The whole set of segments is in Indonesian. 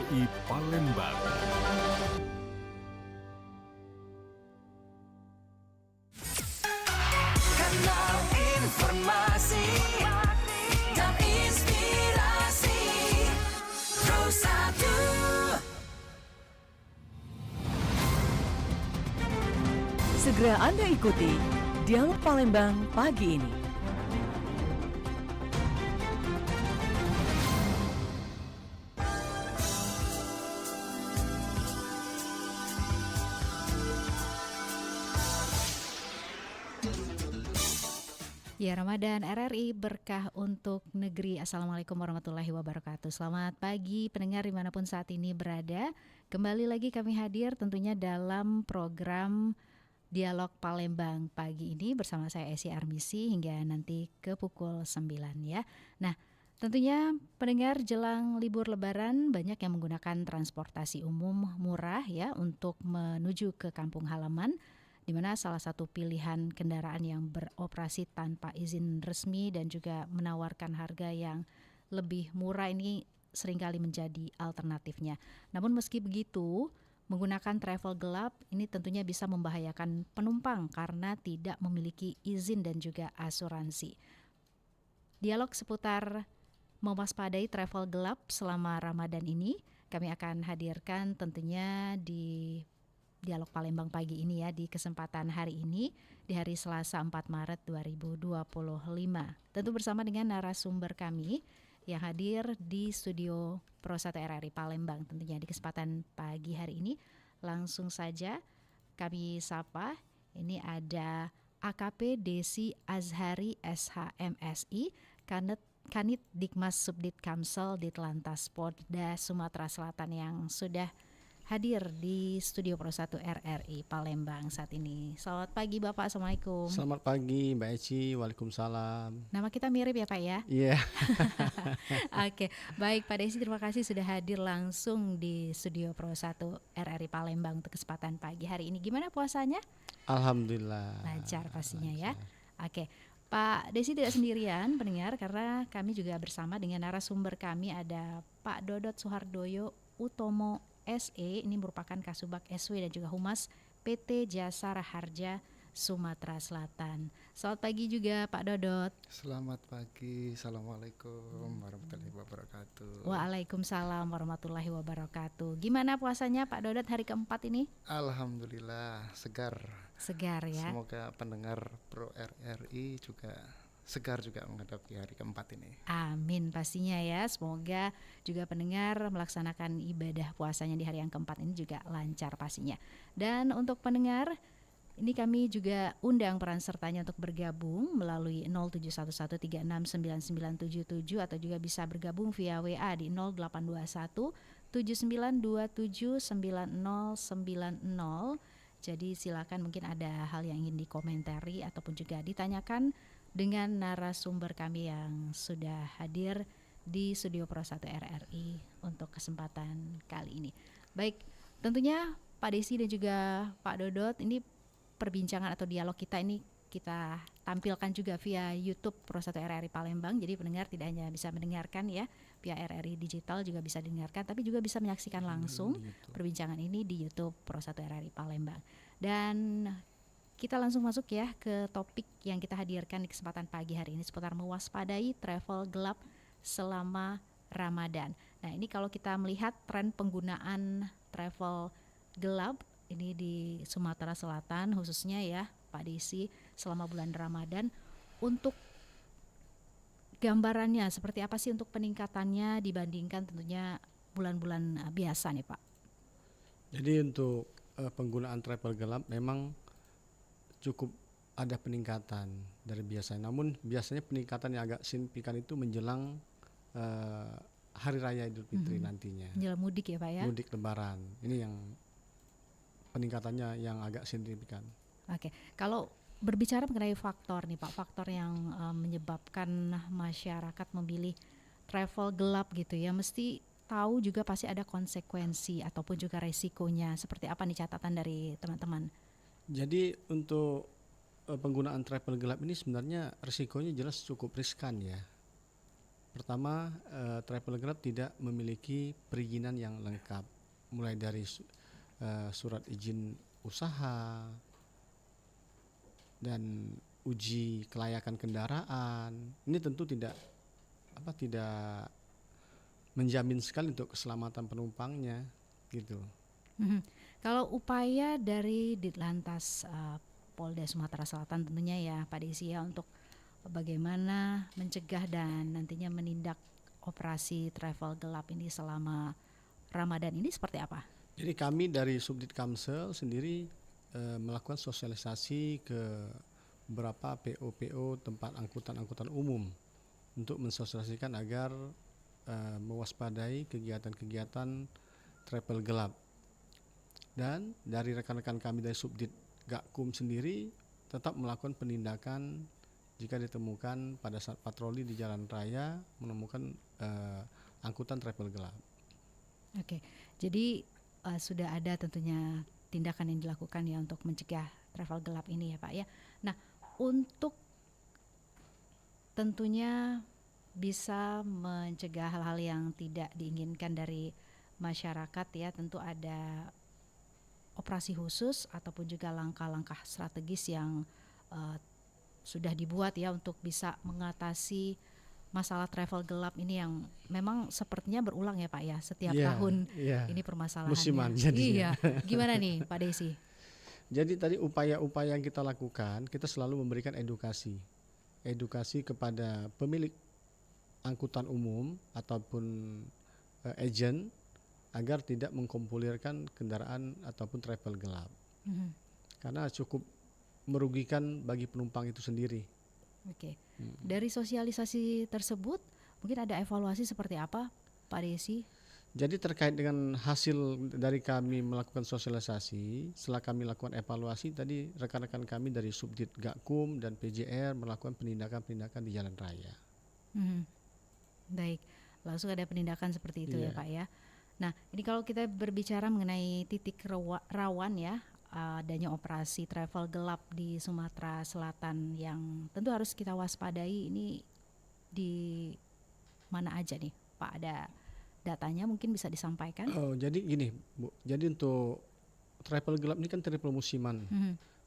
RRI Palembang. Kanal informasi dan inspirasi Pro 1. Segera Anda ikuti Dialog Palembang pagi ini. Ya, Ramadan RRI berkah untuk negeri. Assalamualaikum warahmatullahi wabarakatuh. Selamat pagi pendengar dimanapun saat ini berada. Kembali lagi kami hadir tentunya dalam program Dialog Palembang pagi ini bersama saya Esi Armisi hingga nanti ke pukul 9 ya. Nah, tentunya pendengar jelang libur lebaran banyak yang menggunakan transportasi umum murah ya untuk menuju ke kampung halaman, di mana salah satu pilihan kendaraan yang beroperasi tanpa izin resmi dan juga menawarkan harga yang lebih murah ini seringkali menjadi alternatifnya. Namun meski begitu, menggunakan travel gelap ini tentunya bisa membahayakan penumpang karena tidak memiliki izin dan juga asuransi. Dialog seputar mewaspadai travel gelap selama Ramadan ini kami akan hadirkan tentunya di Dialog Palembang pagi ini ya, di kesempatan hari ini di hari Selasa 4 Maret 2025. Tentu bersama dengan narasumber kami yang hadir di studio Pro 1 RRI Palembang tentunya di kesempatan pagi hari ini. Langsung saja kami sapa, ini ada AKP Desi Azhari SHMSI, Kanit Dikmas Subdit Kamsel Ditlantas Polda Sumatera Selatan yang sudah hadir di studio Pro 1 RRI Palembang saat ini. Selamat pagi Bapak, Assalamualaikum. Selamat pagi Mbak Eci, Waalaikumsalam. Nama kita mirip ya Pak ya? Iya. Oke, baik Pak Desi, terima kasih sudah hadir langsung di studio Pro 1 RRI Palembang untuk kesempatan pagi hari ini. Gimana puasanya? Alhamdulillah. Lancar pastinya ya. Oke, Pak Desi tidak sendirian pendengar, karena kami juga bersama dengan narasumber kami ada Pak Dodot Suhardoyo Utomo SE, ini merupakan Kasubag SW dan juga Humas PT Jasa Raharja Sumatera Selatan. Selamat pagi juga Pak Dodot. Selamat pagi, Assalamualaikum warahmatullahi wabarakatuh. Waalaikumsalam warahmatullahi wabarakatuh. Gimana puasanya Pak Dodot hari keempat ini? Alhamdulillah segar. Segar ya. Semoga pendengar Pro RRI juga segar juga menghadapi hari keempat ini. Amin pastinya ya. Semoga juga pendengar melaksanakan ibadah puasanya di hari yang keempat ini juga lancar pastinya. Dan untuk pendengar, ini kami juga undang peran sertanya untuk bergabung melalui 0711369977 atau juga bisa bergabung via WA di 0821 79279090. Jadi silakan, mungkin ada hal yang ingin dikomentari ataupun juga ditanyakan dengan narasumber kami yang sudah hadir di studio Pro 1 RRI untuk kesempatan kali ini. Baik, tentunya Pak Desi dan juga Pak Dodot, ini perbincangan atau dialog kita ini kita tampilkan juga via YouTube Pro 1 RRI Palembang. Jadi pendengar tidak hanya bisa mendengarkan ya via RRI Digital, juga bisa dengarkan, tapi juga bisa menyaksikan langsung perbincangan ini di YouTube Pro 1 RRI Palembang. Dan kita langsung masuk ya ke topik yang kita hadirkan di kesempatan pagi hari ini seputar mewaspadai travel gelap selama Ramadan. Nah, ini kalau kita melihat tren penggunaan travel gelap ini di Sumatera Selatan khususnya ya Pak Desi selama bulan Ramadan, untuk gambarannya seperti apa sih untuk peningkatannya dibandingkan tentunya bulan-bulan biasa nih Pak? Jadi untuk penggunaan travel gelap memang cukup ada peningkatan dari biasanya. Namun biasanya peningkatan yang agak signifikan itu menjelang Hari Raya Idul Fitri nantinya. Menjelang mudik ya Pak ya? Mudik Lebaran. Ini yang peningkatannya yang agak signifikan. Oke, kalau berbicara mengenai faktor nih Pak, faktor yang menyebabkan masyarakat memilih travel gelap gitu ya, mesti tahu juga pasti ada konsekuensi ataupun juga resikonya. Seperti apa nih catatan dari teman-teman? Jadi untuk penggunaan travel gelap ini sebenarnya risikonya jelas cukup riskan ya. Pertama, travel gelap tidak memiliki perizinan yang lengkap, mulai dari surat izin usaha dan uji kelayakan kendaraan. Ini tentu tidak menjamin sekali untuk keselamatan penumpangnya, gitu. Mhm. Kalau upaya dari Ditlantas Polda Sumatera Selatan tentunya ya Pak Desi ya, untuk bagaimana mencegah dan nantinya menindak operasi travel gelap ini selama Ramadan ini seperti apa? Jadi kami dari Subdit Kamsel sendiri melakukan sosialisasi ke beberapa PO-PO tempat angkutan umum untuk mensosialisasikan agar mewaspadai kegiatan-kegiatan travel gelap. Dan dari rekan-rekan kami dari Subdit Gakum sendiri tetap melakukan penindakan jika ditemukan pada saat patroli di jalan raya menemukan angkutan travel gelap. Oke, jadi sudah ada tentunya tindakan yang dilakukan ya untuk mencegah travel gelap ini ya Pak ya. Nah, untuk tentunya bisa mencegah hal-hal yang tidak diinginkan dari masyarakat ya, tentu ada operasi khusus ataupun juga langkah-langkah strategis yang sudah dibuat ya untuk bisa mengatasi masalah travel gelap ini yang memang sepertinya berulang ya Pak ya, setiap tahun ini permasalahannya. Musiman jadinya. Iya, gimana nih Pak Desi? Jadi tadi upaya-upaya yang kita lakukan, kita selalu memberikan edukasi kepada pemilik angkutan umum ataupun agent agar tidak mengkompulirkan kendaraan ataupun travel gelap. Karena cukup merugikan bagi penumpang itu sendiri. Oke. Dari sosialisasi tersebut mungkin ada evaluasi seperti apa Pak Desi? Jadi terkait dengan hasil dari kami melakukan sosialisasi, setelah kami lakukan evaluasi tadi rekan-rekan kami dari Subdit Gakum dan PJR melakukan penindakan-penindakan di jalan raya. Baik, langsung ada penindakan seperti itu ya Pak ya. Nah, ini kalau kita berbicara mengenai titik rawan ya, adanya operasi travel gelap di Sumatera Selatan yang tentu harus kita waspadai, ini di mana aja nih Pak? Ada datanya mungkin bisa disampaikan? Oh, jadi gini Bu, jadi untuk travel gelap ini kan travel musiman.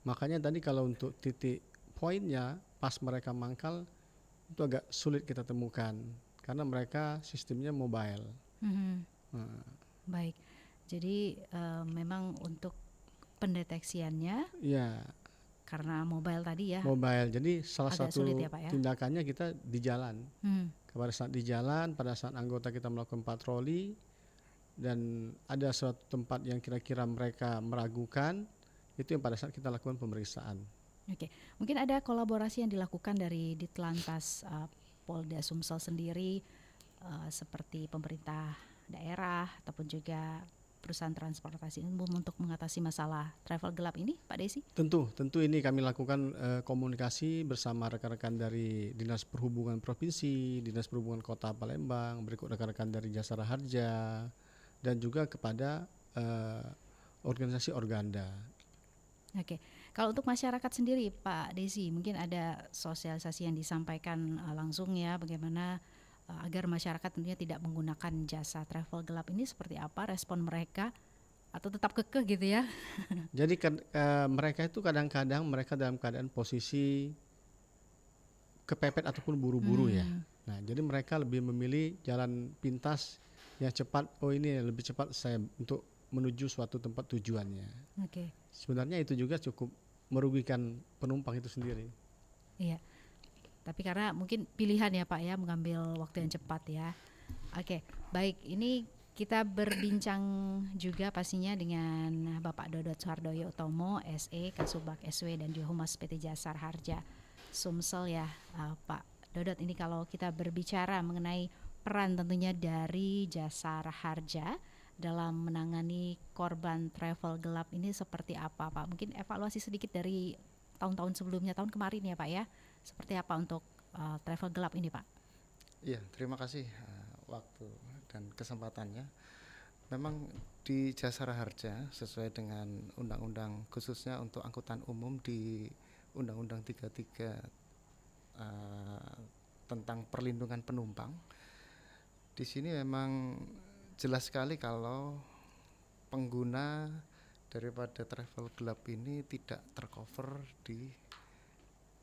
Makanya tadi kalau untuk titik poinnya pas mereka mangkal itu agak sulit kita temukan karena mereka sistemnya mobile. Baik, jadi memang untuk pendeteksiannya karena mobile tadi ya. Mobile, jadi salah agak satu sulit ya, Pak ya? tindakannya kita di jalan. Pada saat di jalan, pada saat anggota kita melakukan patroli dan ada suatu tempat yang kira-kira mereka meragukan, itu yang pada saat kita lakukan pemeriksaan. Oke, mungkin ada kolaborasi yang dilakukan dari Ditlantas Polda Sumsel sendiri seperti pemerintah daerah ataupun juga perusahaan transportasi umum untuk mengatasi masalah travel gelap ini, Pak Desi? Tentu ini kami lakukan komunikasi bersama rekan-rekan dari Dinas Perhubungan Provinsi, Dinas Perhubungan Kota Palembang, berikut rekan-rekan dari Jasara Harja, dan juga kepada organisasi Organda. Oke, kalau untuk masyarakat sendiri, Pak Desi, mungkin ada sosialisasi yang disampaikan langsung ya, bagaimana agar masyarakat tentunya tidak menggunakan jasa travel gelap ini, seperti apa respon mereka atau tetap kekeh gitu ya? Jadi mereka itu kadang-kadang mereka dalam keadaan posisi kepepet ataupun buru-buru ya. Nah, jadi mereka lebih memilih jalan pintas yang cepat. Oh, ini lebih cepat saya untuk menuju suatu tempat tujuannya. Oke. Sebenarnya itu juga cukup merugikan penumpang itu sendiri. Iya. Tapi karena mungkin pilihan ya Pak ya, mengambil waktu yang cepat ya. Oke, baik, ini kita berbincang juga pastinya dengan Bapak Dodot Suhardoyo Utomo, SE, Kasubag SW dan juga Humas PT Jasara Harja Sumsel ya, Pak Dodot. Ini kalau kita berbicara mengenai peran tentunya dari Jasara Harja dalam menangani korban travel gelap ini seperti apa Pak? Mungkin evaluasi sedikit dari tahun-tahun sebelumnya, tahun kemarin ya Pak ya, seperti apa untuk travel gelap ini Pak? Iya, terima kasih waktu dan kesempatannya. Memang di Jasara Harja sesuai dengan undang-undang khususnya untuk angkutan umum di Undang-Undang 33 tentang perlindungan penumpang, Di sini memang jelas sekali kalau pengguna daripada travel gelap ini tidak tercover di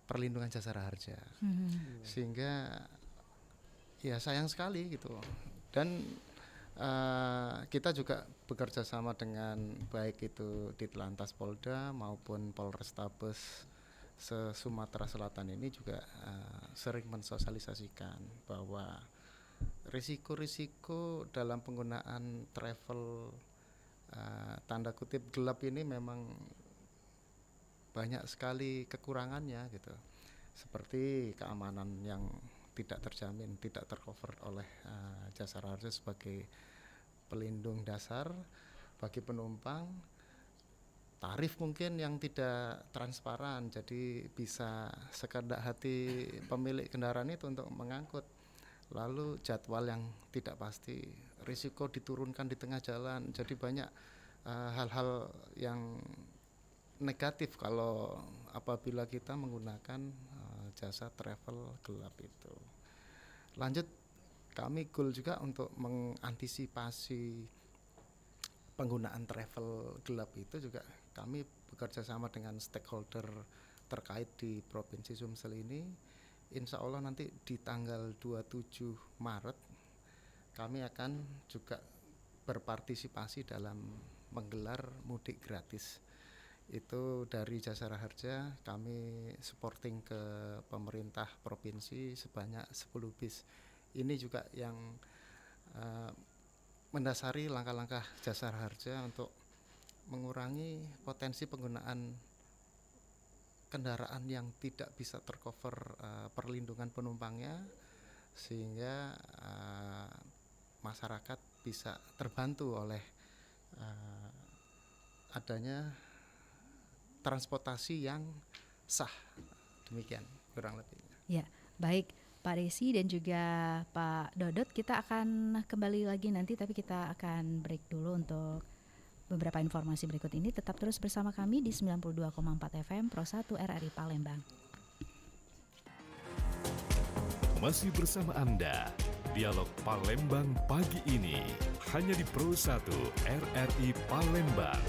perlindungan jasara harja, sehingga ya sayang sekali gitu. Dan kita juga bekerja sama dengan baik itu Ditlantas Polda maupun Polrestabes se-Sumatera Selatan ini juga sering mensosialisasikan bahwa risiko-risiko dalam penggunaan travel tanda kutip gelap ini memang banyak sekali kekurangannya gitu, seperti keamanan yang tidak terjamin, tidak tercover oleh jasara harja sebagai pelindung dasar bagi penumpang, tarif mungkin yang tidak transparan, jadi bisa sekehendak hati pemilik kendaraan itu untuk mengangkut, lalu jadwal yang tidak pasti, risiko diturunkan di tengah jalan, jadi banyak hal-hal yang negatif kalau apabila kita menggunakan jasa travel gelap itu. Lanjut, kami goal juga untuk mengantisipasi penggunaan travel gelap itu juga kami bekerja sama dengan stakeholder terkait di Provinsi Sumsel ini. Insya Allah nanti di tanggal 27 Maret kami akan juga berpartisipasi dalam menggelar mudik gratis. Itu dari Jasara Harja kami supporting ke pemerintah provinsi sebanyak 10 bis. Ini juga yang mendasari langkah-langkah Jasara Harja untuk mengurangi potensi penggunaan kendaraan yang tidak bisa tercover perlindungan penumpangnya, sehingga masyarakat bisa terbantu oleh adanya transportasi yang sah. Demikian kurang lebihnya. Ya, baik Pak Desi dan juga Pak Dodot, kita akan kembali lagi nanti, tapi kita akan break dulu untuk beberapa informasi berikut ini. Tetap terus bersama kami di 92,4 FM Pro 1 RRI Palembang. Masih bersama Anda, Dialog Palembang pagi ini hanya di Pro 1 RRI Palembang.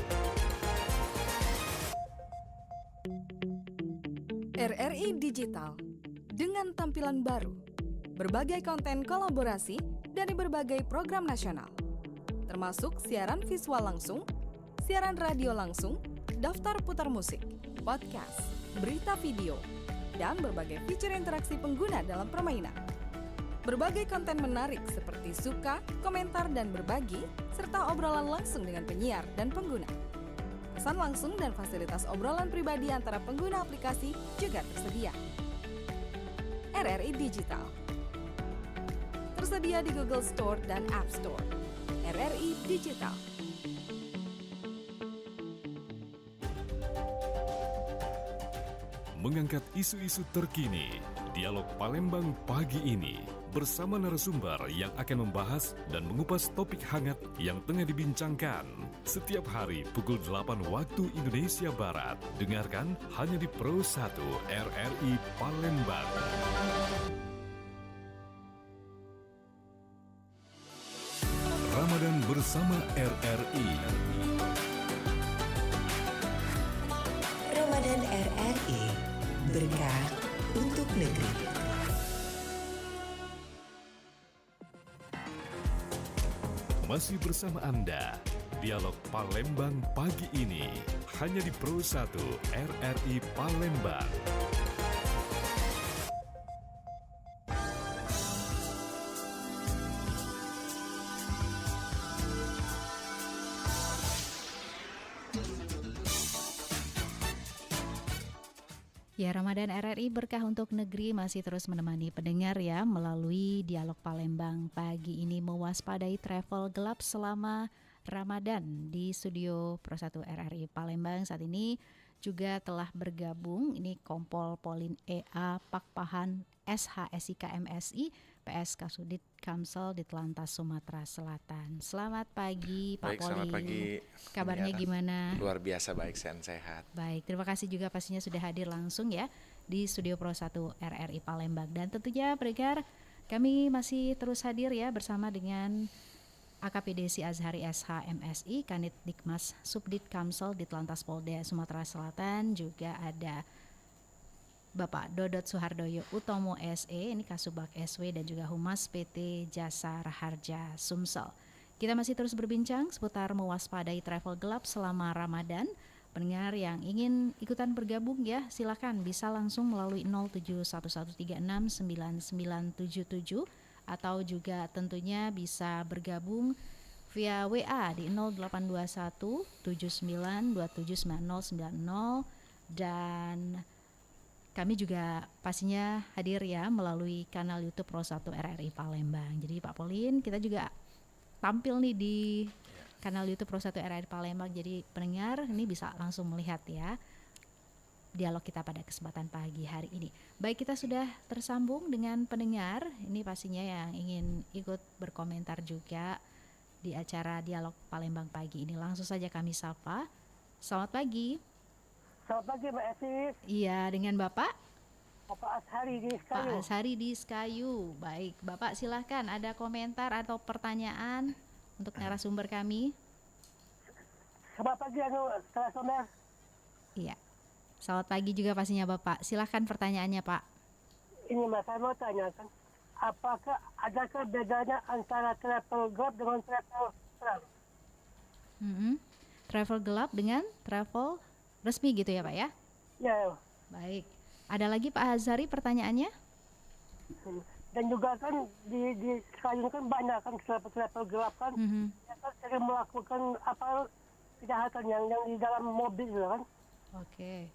RRI Digital dengan tampilan baru, berbagai konten kolaborasi dari berbagai program nasional, termasuk siaran visual langsung, siaran radio langsung, daftar putar musik, podcast, berita video, dan berbagai fitur interaksi pengguna dalam permainan. Berbagai konten menarik seperti suka, komentar, dan berbagi, serta obrolan langsung dengan penyiar dan pengguna. Pesan langsung dan fasilitas obrolan pribadi antara pengguna aplikasi juga tersedia. RRI Digital tersedia di Google Store dan App Store. RRI Digital. Mengangkat isu-isu terkini, Dialog Palembang pagi ini bersama narasumber yang akan membahas dan mengupas topik hangat yang tengah dibincangkan. Setiap hari pukul 8 waktu Indonesia Barat. Dengarkan hanya di Pro 1 RRI Palembang. Ramadan bersama RRI. Ramadan RRI, berkah untuk negeri. Masih bersama Anda, Dialog Palembang pagi ini hanya di Pro 1 RRI Palembang. Ya, Ramadan RRI berkah untuk negeri masih terus menemani pendengar ya melalui Dialog Palembang pagi ini, mewaspadai travel gelap selama Ramadan. Di studio Pro 1 RRI Palembang saat ini juga telah bergabung ini Kompol Polin EA Pakpahan SHSIK MSI PS Kasudit Kamsel Ditlantas Sumatera Selatan. Selamat pagi Pak Baik, Polin. selamat pagi. Kabarnya gimana? Luar biasa baik, sehat. Baik, terima kasih juga pastinya sudah hadir langsung ya di studio Pro 1 RRI Palembang. Dan tentunya pendengar Kami masih terus hadir ya bersama dengan AKP Desi Azhari SH MSI, Kanit Dikmas Subdit Kamsel Ditlantas Polda Sumatera Selatan, juga ada Bapak Dodot Suhardoyo Utomo SE, ini Kasubag SW, dan juga Humas PT Jasa Raharja Sumsel. Kita masih terus berbincang seputar mewaspadai travel gelap selama Ramadan. Pendengar yang ingin ikutan bergabung ya, silakan bisa langsung melalui 0711369977 atau juga tentunya bisa bergabung via WA di 0821 79279090, dan kami juga pastinya hadir ya melalui kanal YouTube Pro 1 RRI Palembang. Jadi Pak Polin, kita juga tampil nih di kanal YouTube Pro 1 RRI Palembang. Jadi pendengar ini bisa langsung melihat ya dialog kita pada kesempatan pagi hari ini. Baik, kita sudah tersambung dengan pendengar. Ini pastinya yang ingin ikut berkomentar juga di acara Dialog Palembang pagi ini. Langsung saja kami sapa. Selamat pagi. Selamat pagi Mbak Esi. Iya, dengan Bapak? Bapak Ashari di Skayu. Pak Ashari di Skayu. Baik, Bapak silahkan ada komentar atau pertanyaan untuk narasumber kami. Selamat pagi narasumber. Iya. Selamat pagi juga pastinya Bapak. Silahkan pertanyaannya Pak. Ini Mas, saya mau tanyakan, apakah adakah bedanya antara travel gelap dengan travel terang? Travel gelap dengan travel resmi gitu ya Pak ya? Ya. Baik. Ada lagi Pak Azhari pertanyaannya? Dan juga kan di Skayu kan banyak kan travel gelap kan, ya kan sering melakukan kejahatan yang di dalam mobil kan. Oke.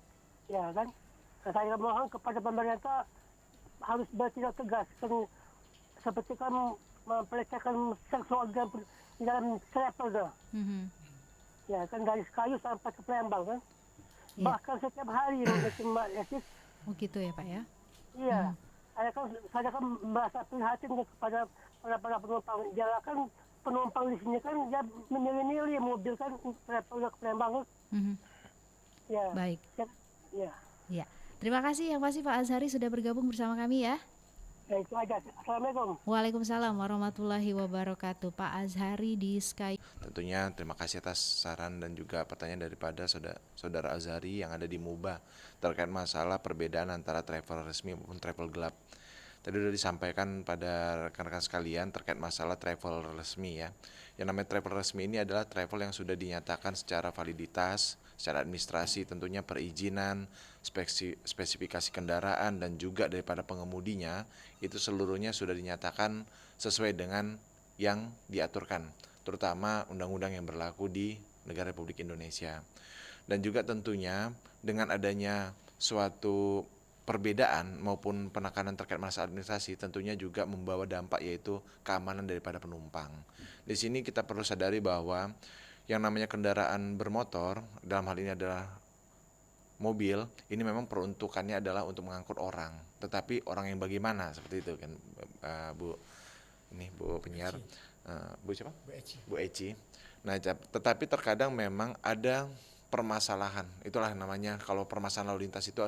Ya kan. Saya mohon kepada pemerintah harus bertindak tegas kan, seperti kan mempelecehan seksual di dalam travel dah. Ya kan, dari Skayu sampai ke Palembang kan. Ya. Bahkan setiap hari Mbak Esis. Oh gitu ya Pak ya? Iya. Saya kan merasa prihatin kepada para penumpang. Dia kan penumpang di sini kan dia memilih-milih mobil kan travel ke Palembang kan. Ya. Baik. Ya. Ya. Terima kasih yang pasti Pak Azhari sudah bergabung bersama kami ya. Ya itu aja. Assalamualaikum. Waalaikumsalam warahmatullahi wabarakatuh. Pak Azhari di Sky. Tentunya terima kasih atas saran dan juga pertanyaan daripada saudara Azhari yang ada di MUBA terkait masalah perbedaan antara travel resmi maupun travel gelap. Tadi sudah disampaikan pada rekan-rekan sekalian terkait masalah travel resmi ya. Yang namanya travel resmi ini adalah travel yang sudah dinyatakan secara validitas, secara administrasi, tentunya perizinan, spesifikasi kendaraan dan juga daripada pengemudinya itu seluruhnya sudah dinyatakan sesuai dengan yang diaturkan, terutama undang-undang yang berlaku di negara Republik Indonesia. Dan juga tentunya dengan adanya suatu perbedaan maupun penekanan terkait masalah administrasi tentunya juga membawa dampak, yaitu keamanan daripada penumpang. Di sini kita perlu sadari bahwa yang namanya kendaraan bermotor, dalam hal ini adalah mobil, ini memang peruntukannya adalah untuk mengangkut orang. Tetapi orang yang bagaimana, seperti itu kan Bu penyiar, Bu siapa? Bu Eci. Nah, tetapi terkadang memang ada permasalahan. Itulah namanya, kalau permasalahan lalu lintas itu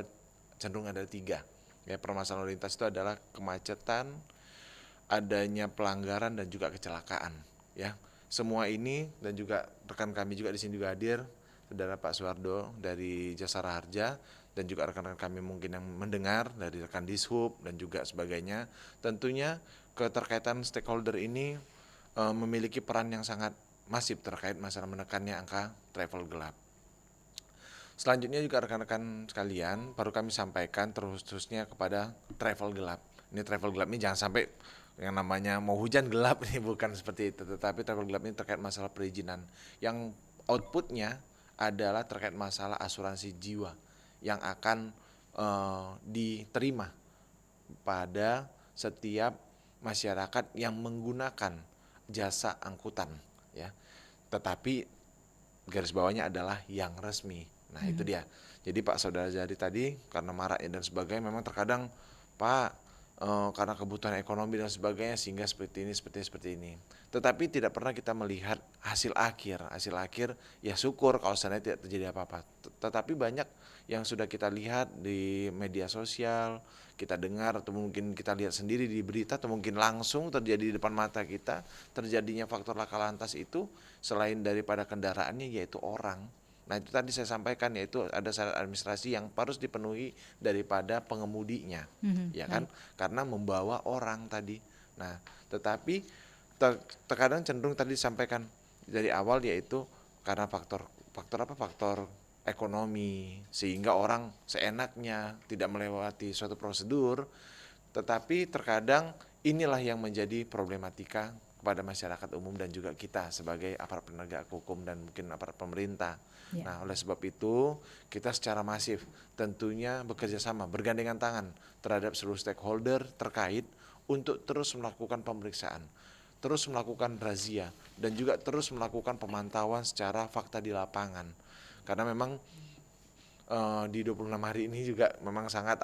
cenderung ada 3. Ya, permasalahan lalu lintas itu adalah kemacetan, adanya pelanggaran dan juga kecelakaan. Ya, semua ini dan juga rekan kami juga di sini juga hadir, saudara Pak Suhardo dari Jasa Raharja dan juga rekan-rekan kami mungkin yang mendengar dari rekan Dishub dan juga sebagainya. Tentunya keterkaitan stakeholder ini memiliki peran yang sangat masif terkait masalah menekannya angka travel gelap. Selanjutnya juga rekan-rekan sekalian, perlu kami sampaikan terus-terusnya kepada travel gelap. Ini travel gelap ini jangan sampai yang namanya mau hujan gelap, ini bukan seperti itu. Tetapi travel gelap ini terkait masalah perizinan yang outputnya adalah terkait masalah asuransi jiwa yang akan diterima pada setiap masyarakat yang menggunakan jasa angkutan, ya. Tetapi garis bawahnya adalah yang resmi. Nah itu dia. Jadi Pak Saudara Zahri tadi karena maraknya dan sebagainya, memang terkadang Pak karena kebutuhan ekonomi dan sebagainya sehingga seperti ini. Tetapi tidak pernah kita melihat hasil akhir ya syukur kalau seandainya tidak terjadi apa-apa. Tetapi banyak yang sudah kita lihat di media sosial, kita dengar atau mungkin kita lihat sendiri di berita atau mungkin langsung terjadi di depan mata kita, terjadinya faktor laka lantas itu selain daripada kendaraannya yaitu orang. Nah itu tadi saya sampaikan, yaitu ada syarat administrasi yang harus dipenuhi daripada pengemudinya, ya kan, karena membawa orang tadi. Nah tetapi terkadang cenderung tadi disampaikan dari awal, yaitu karena faktor ekonomi, sehingga orang seenaknya tidak melewati suatu prosedur. Tetapi terkadang inilah yang menjadi problematika kepada masyarakat umum dan juga kita sebagai aparat penegak hukum dan mungkin aparat pemerintah. Nah, oleh sebab itu kita secara masif tentunya bekerja sama, bergandengan tangan terhadap seluruh stakeholder terkait untuk terus melakukan pemeriksaan, terus melakukan razia, dan juga terus melakukan pemantauan secara fakta di lapangan. Karena memang di 26 hari ini juga memang sangat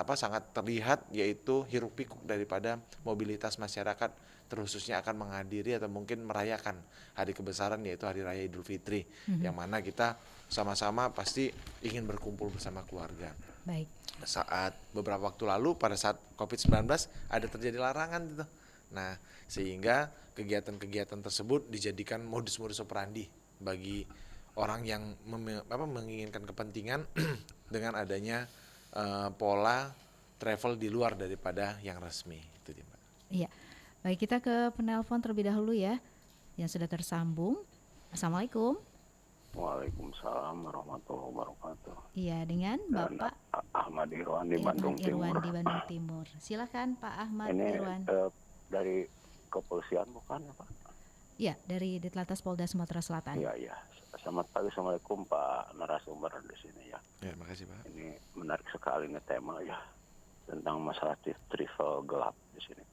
terlihat, yaitu hiruk pikuk daripada mobilitas masyarakat, terkhususnya akan menghadiri atau mungkin merayakan hari kebesaran, yaitu Hari Raya Idul Fitri, yang mana kita sama-sama pasti ingin berkumpul bersama keluarga. Baik. Saat beberapa waktu lalu pada saat COVID-19 ada terjadi larangan gitu. Nah, sehingga kegiatan-kegiatan tersebut dijadikan modus-modus operandi bagi orang yang menginginkan kepentingan dengan adanya pola travel di luar daripada yang resmi. Itu dia, Mbak. Iya. Baik, kita ke penelpon terlebih dahulu ya, yang sudah tersambung. Assalamualaikum. Waalaikumsalam warahmatullahi wabarakatuh. Iya, dengan Bapak Ahmad Irwan di Bandung Timur. Di Bandung Timur. Silakan Pak Ahmad Irwan. Dari kepolisian bukan ya Pak? Iya, dari Ditlantas Polda Sumatera Selatan. Iya. Selamat pagi, assalamualaikum Pak narasumber di sini ya. Ya, makasih Pak. Ini menarik sekali nih tema ya tentang masalah travel gelap di sini.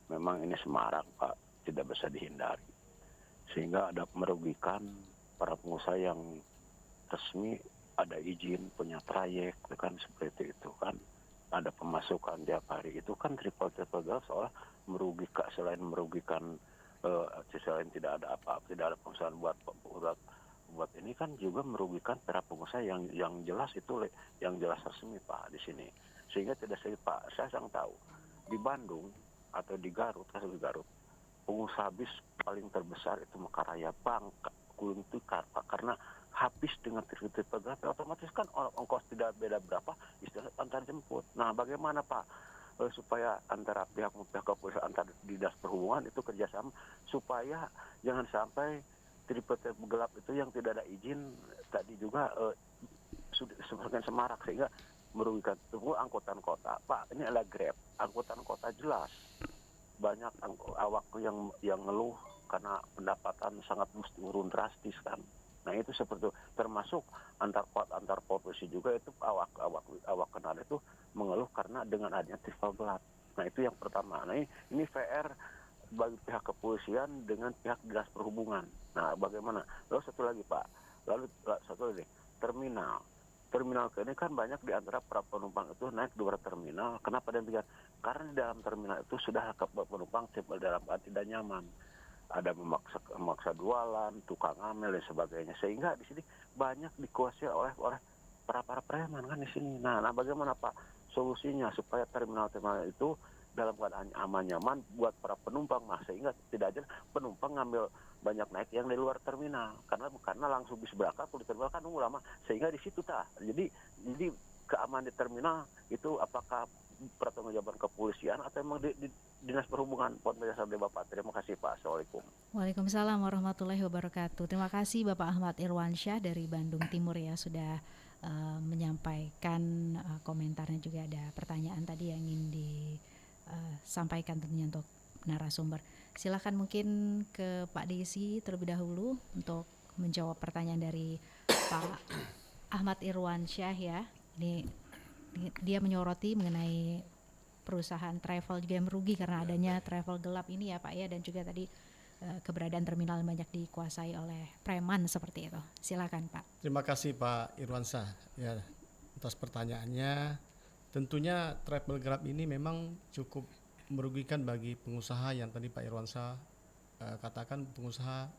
Memang ini semarak Pak, tidak bisa dihindari. Sehingga ada merugikan para pengusaha yang resmi, ada izin punya trayek, kan seperti itu kan. Ada pemasukan tiap hari, itu kan travel gelap seolah merugikan, selain merugikan selain tidak ada apa-apa, tidak ada pengusaha buat ini kan juga merugikan para pengusaha yang jelas itu, yang jelas resmi Pak di sini. Sehingga tidak sedikit Pak, saya sangat tahu di Bandung atau di Garut, pengusaha bis paling terbesar itu Mekaraya, Bangka, Gulung Tikar Pak, karena habis dengan tipe gelap, otomatis kan ongkos tidak beda berapa, istilah antar jemput. Nah bagaimana Pak supaya antara pihak kepolisian, antar dinas perhubungan itu kerjasama supaya jangan sampai tipe gelap itu yang tidak ada izin tadi juga semakin semarak sehingga merugikan. Tunggu angkutan kota Pak, ini adalah Grab, angkutan kota jelas banyak awak yang ngeluh karena pendapatan sangat mesti turun drastis kan. Nah itu seperti itu. Termasuk antar provinsi juga itu awak kendaraan itu mengeluh karena dengan adanya travel gelap. Nah itu yang pertama. Nah ini VR bagi pihak kepolisian dengan pihak dinas perhubungan. Nah bagaimana? Lalu satu lagi Pak, satu lagi terminal ini kan banyak di antara para penumpang itu naik di luar terminal. Kenapa demikian? Karena di dalam terminal itu sudah penumpang dalam keadaan tidak nyaman. Ada memaksa jualan, tukang amel dan sebagainya. Sehingga di sini banyak dikuasai oleh para preman kan di sini. Nah bagaimana Pak solusinya supaya terminal itu dalam keadaan aman nyaman buat para penumpang, sehingga tidak aja penumpang ngambil banyak naik yang di luar terminal karena langsung bis berangkat di terminal kan nunggu lama, sehingga di situ jadi keamanan di terminal itu apakah pertanggungjawaban kepolisian atau memang di dinas perhubungan? Mohon penjelasan dari Bapak. Terima kasih Pak. Assalamualaikum. Waalaikumsalam warahmatullahi wabarakatuh. Terima kasih Bapak Ahmad Irwansyah dari Bandung Timur ya sudah menyampaikan komentarnya, juga ada pertanyaan tadi yang ingin disampaikan tentunya untuk narasumber. Silakan mungkin ke Pak Desi terlebih dahulu untuk menjawab pertanyaan dari Pak Ahmad Irwansyah ya. Ini dia menyoroti mengenai perusahaan travel juga yang merugi karena adanya travel gelap ini ya Pak ya, dan juga tadi keberadaan terminal banyak dikuasai oleh preman seperti itu. Silakan Pak. Terima kasih Pak Irwansyah ya atas pertanyaannya. Tentunya travel gelap ini memang cukup merugikan bagi pengusaha yang tadi Pak Irwansyah katakan, pengusaha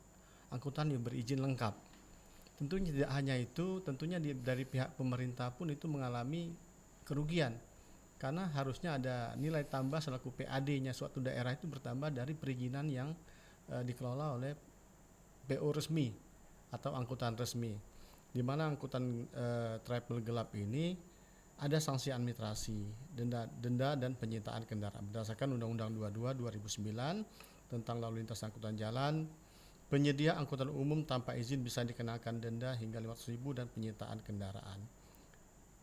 angkutan yang berizin lengkap. Tentunya tidak hanya itu, tentunya dari pihak pemerintah pun itu mengalami kerugian, karena harusnya ada nilai tambah selaku PAD-nya suatu daerah itu bertambah dari perizinan yang dikelola oleh PO resmi atau angkutan resmi, di mana angkutan travel gelap ini ada sanksi administrasi, denda dan penyitaan kendaraan berdasarkan Undang-Undang 22 2009 tentang lalu lintas angkutan jalan. Penyedia angkutan umum tanpa izin bisa dikenakan denda hingga 500.000 dan penyitaan kendaraan.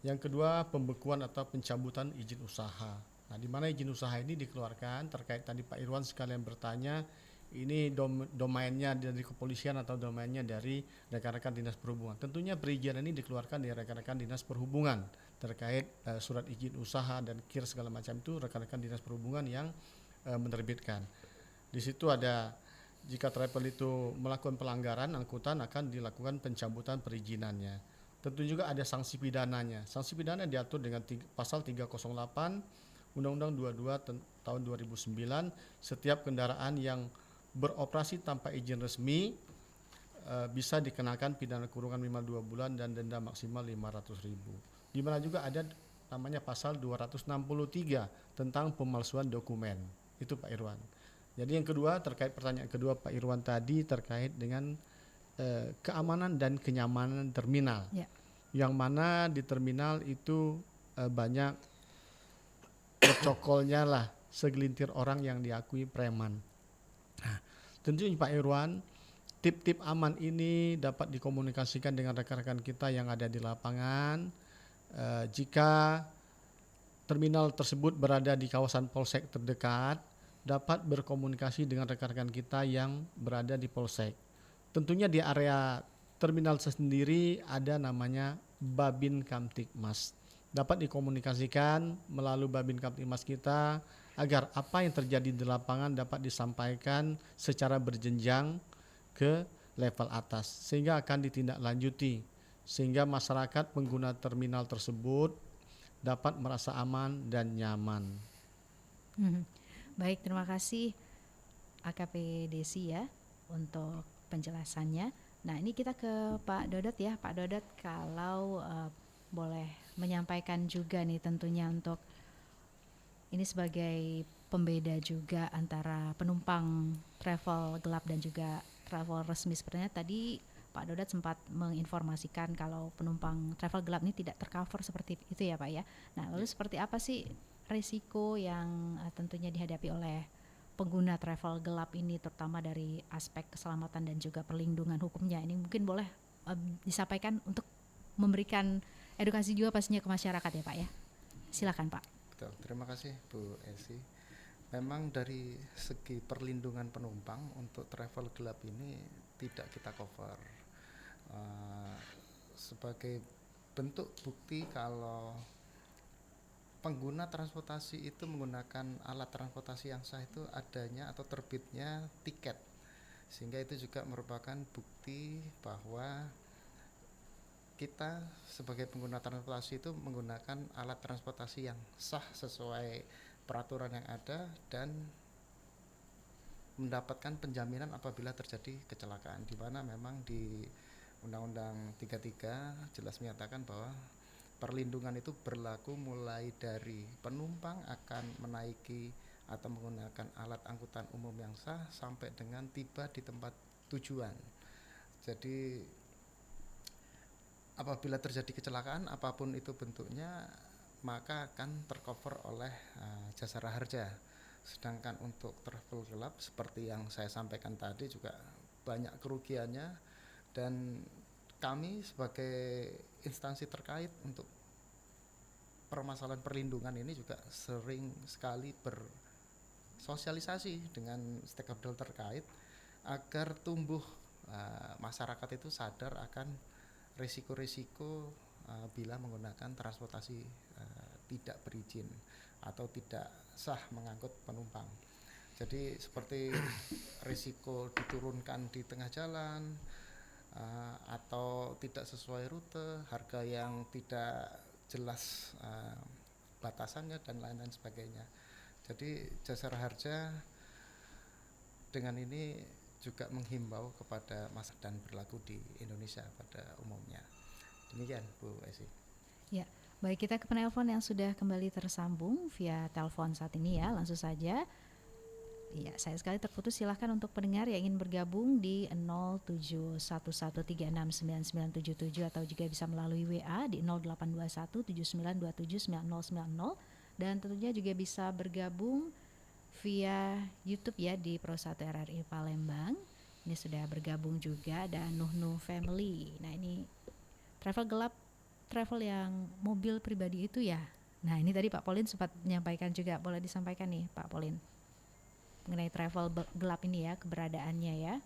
Yang kedua, pembekuan atau pencabutan izin usaha. Nah, di mana izin usaha ini dikeluarkan terkait tadi Pak Irwan sekalian bertanya, ini domainnya dari kepolisian atau domainnya dari rekan-rekan dinas perhubungan. Tentunya perizinan ini dikeluarkan dari rekan-rekan dinas perhubungan terkait surat izin usaha dan KIR segala macam itu rekan-rekan dinas perhubungan yang menerbitkan. Di situ ada, jika travel itu melakukan pelanggaran angkutan akan dilakukan pencabutan perizinannya. Tentu juga ada sanksi pidananya. Sanksi pidana diatur dengan pasal 308 Undang-Undang 22 tahun 2009. Setiap kendaraan yang beroperasi tanpa izin resmi bisa dikenakan pidana kurungan minimal 2 bulan dan denda maksimal 500.000. Di mana juga ada namanya pasal 263 tentang pemalsuan dokumen. Itu Pak Irwan. Jadi yang kedua, terkait pertanyaan kedua Pak Irwan tadi terkait dengan keamanan dan kenyamanan terminal. Yang mana di terminal itu banyak bercokolnya lah segelintir orang yang diakui preman. Nah, tentunya Pak Irwan, tip-tip aman ini dapat dikomunikasikan dengan rekan-rekan kita yang ada di lapangan. Jika terminal tersebut berada di kawasan polsek terdekat, dapat berkomunikasi dengan rekan-rekan kita yang berada di polsek. Tentunya di area terminal sendiri ada namanya Babin Kamtibmas. Dapat dikomunikasikan melalui Babin Kamtibmas kita agar apa yang terjadi di lapangan dapat disampaikan secara berjenjang ke level atas sehingga akan ditindaklanjuti, sehingga masyarakat pengguna terminal tersebut dapat merasa aman dan nyaman. Baik, terima kasih AKP Desi ya untuk penjelasannya. Nah, ini kita ke Pak Dodot ya. Pak Dodot, kalau boleh menyampaikan juga nih tentunya untuk ini sebagai pembeda juga antara penumpang travel gelap dan juga travel resmi. Sebenarnya tadi Pak Dodot sempat menginformasikan kalau penumpang travel gelap ini tidak tercover seperti itu ya Pak ya. Nah, lalu seperti apa sih risiko yang tentunya dihadapi oleh pengguna travel gelap ini, terutama dari aspek keselamatan dan juga perlindungan hukumnya? Ini mungkin boleh disampaikan untuk memberikan edukasi juga pastinya ke masyarakat ya Pak ya. Silakan Pak. Betul, terima kasih Bu Esi. Memang dari segi perlindungan penumpang untuk travel gelap ini tidak kita cover. Sebagai bentuk bukti kalau pengguna transportasi itu menggunakan alat transportasi yang sah itu adanya atau terbitnya tiket, sehingga itu juga merupakan bukti bahwa kita sebagai pengguna transportasi itu menggunakan alat transportasi yang sah sesuai peraturan yang ada dan mendapatkan penjaminan apabila terjadi kecelakaan, di mana memang di Undang-Undang 33 jelas menyatakan bahwa perlindungan itu berlaku mulai dari penumpang akan menaiki atau menggunakan alat angkutan umum yang sah sampai dengan tiba di tempat tujuan. Jadi apabila terjadi kecelakaan apapun itu bentuknya, maka akan tercover oleh jasara harja. Sedangkan untuk travel gelap seperti yang saya sampaikan tadi juga banyak kerugiannya, dan kami sebagai instansi terkait untuk permasalahan perlindungan ini juga sering sekali bersosialisasi dengan stakeholder terkait agar tumbuh masyarakat itu sadar akan risiko-risiko bila menggunakan transportasi tidak berizin atau tidak sah mengangkut penumpang. Jadi seperti risiko diturunkan di tengah jalan, atau tidak sesuai rute, harga yang tidak jelas batasannya dan lain-lain sebagainya. Jadi Jasara Harja dengan ini juga menghimbau kepada masyarakat dan berlaku di Indonesia pada umumnya. Demikian Bu Esi. Ya, baik, kita ke penelpon yang sudah kembali tersambung via telepon saat ini ya, langsung saja. Iya, saya sekali terputus. Silahkan untuk pendengar yang ingin bergabung di 0711369977 atau juga bisa melalui WA di 082179279090 dan tentunya juga bisa bergabung via YouTube ya di Pro 1 RRI Palembang. Ini sudah bergabung juga ada Nuh Family. Nah, ini travel gelap, travel yang mobil pribadi itu ya. Nah, ini tadi Pak Polin sempat menyampaikan juga, boleh disampaikan nih Pak Polin mengenai travel gelap ini ya, keberadaannya ya,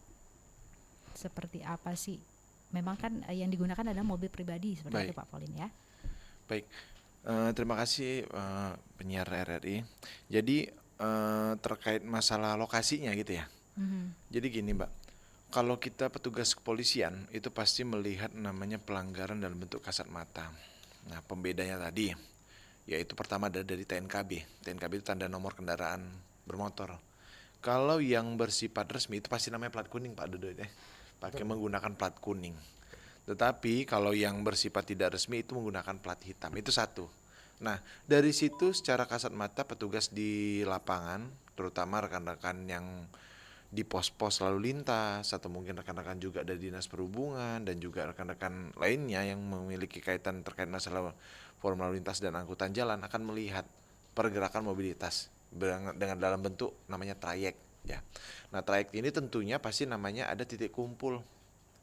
seperti apa sih? Memang kan yang digunakan adalah mobil pribadi seperti itu Pak Polin ya. Baik, terima kasih penyiar RRI. Jadi terkait masalah lokasinya gitu ya. Jadi gini Mbak, kalau kita petugas kepolisian itu pasti melihat namanya pelanggaran dalam bentuk kasat mata. Nah, pembedanya tadi yaitu pertama ada dari TNKB. TNKB itu tanda nomor kendaraan bermotor. Kalau yang bersifat resmi itu pasti namanya plat kuning Pak Dodo ya. Pakai menggunakan plat kuning. Tetapi kalau yang bersifat tidak resmi itu menggunakan plat hitam. Itu satu. Nah, dari situ secara kasat mata petugas di lapangan, terutama rekan-rekan yang di pos-pos lalu lintas atau mungkin rekan-rekan juga dari Dinas Perhubungan dan juga rekan-rekan lainnya yang memiliki kaitan terkait masalah forum lalu lintas dan angkutan jalan akan melihat pergerakan mobilitas dengan dalam bentuk namanya trayek ya. Nah, trayek ini tentunya pasti namanya ada titik kumpul.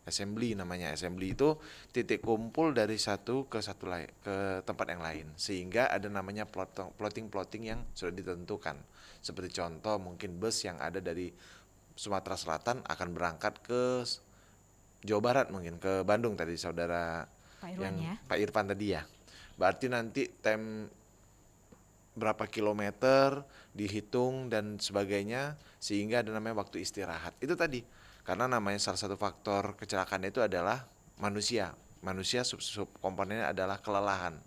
Assembly namanya. Assembly itu titik kumpul dari satu ke tempat yang lain. Sehingga ada namanya plotting yang sudah ditentukan. Seperti contoh mungkin bus yang ada dari Sumatera Selatan akan berangkat ke Jawa Barat, mungkin ke Bandung tadi saudara Pak Irwan ya. Pak Irfan tadi ya. Berarti nanti berapa kilometer dihitung dan sebagainya sehingga ada namanya waktu istirahat. Itu tadi. Karena namanya salah satu faktor kecelakaan itu adalah manusia. Manusia sub komponennya adalah kelelahan.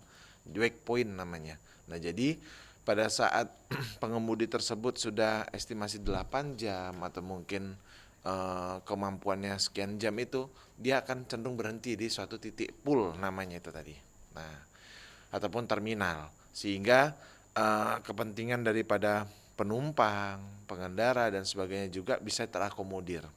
Wake point namanya. Nah, jadi pada saat pengemudi tersebut sudah estimasi 8 jam atau mungkin kemampuannya sekian jam itu, dia akan cenderung berhenti di suatu titik pool namanya itu tadi. Nah, ataupun terminal. Sehingga kepentingan daripada penumpang, pengendara dan sebagainya juga bisa terakomodir.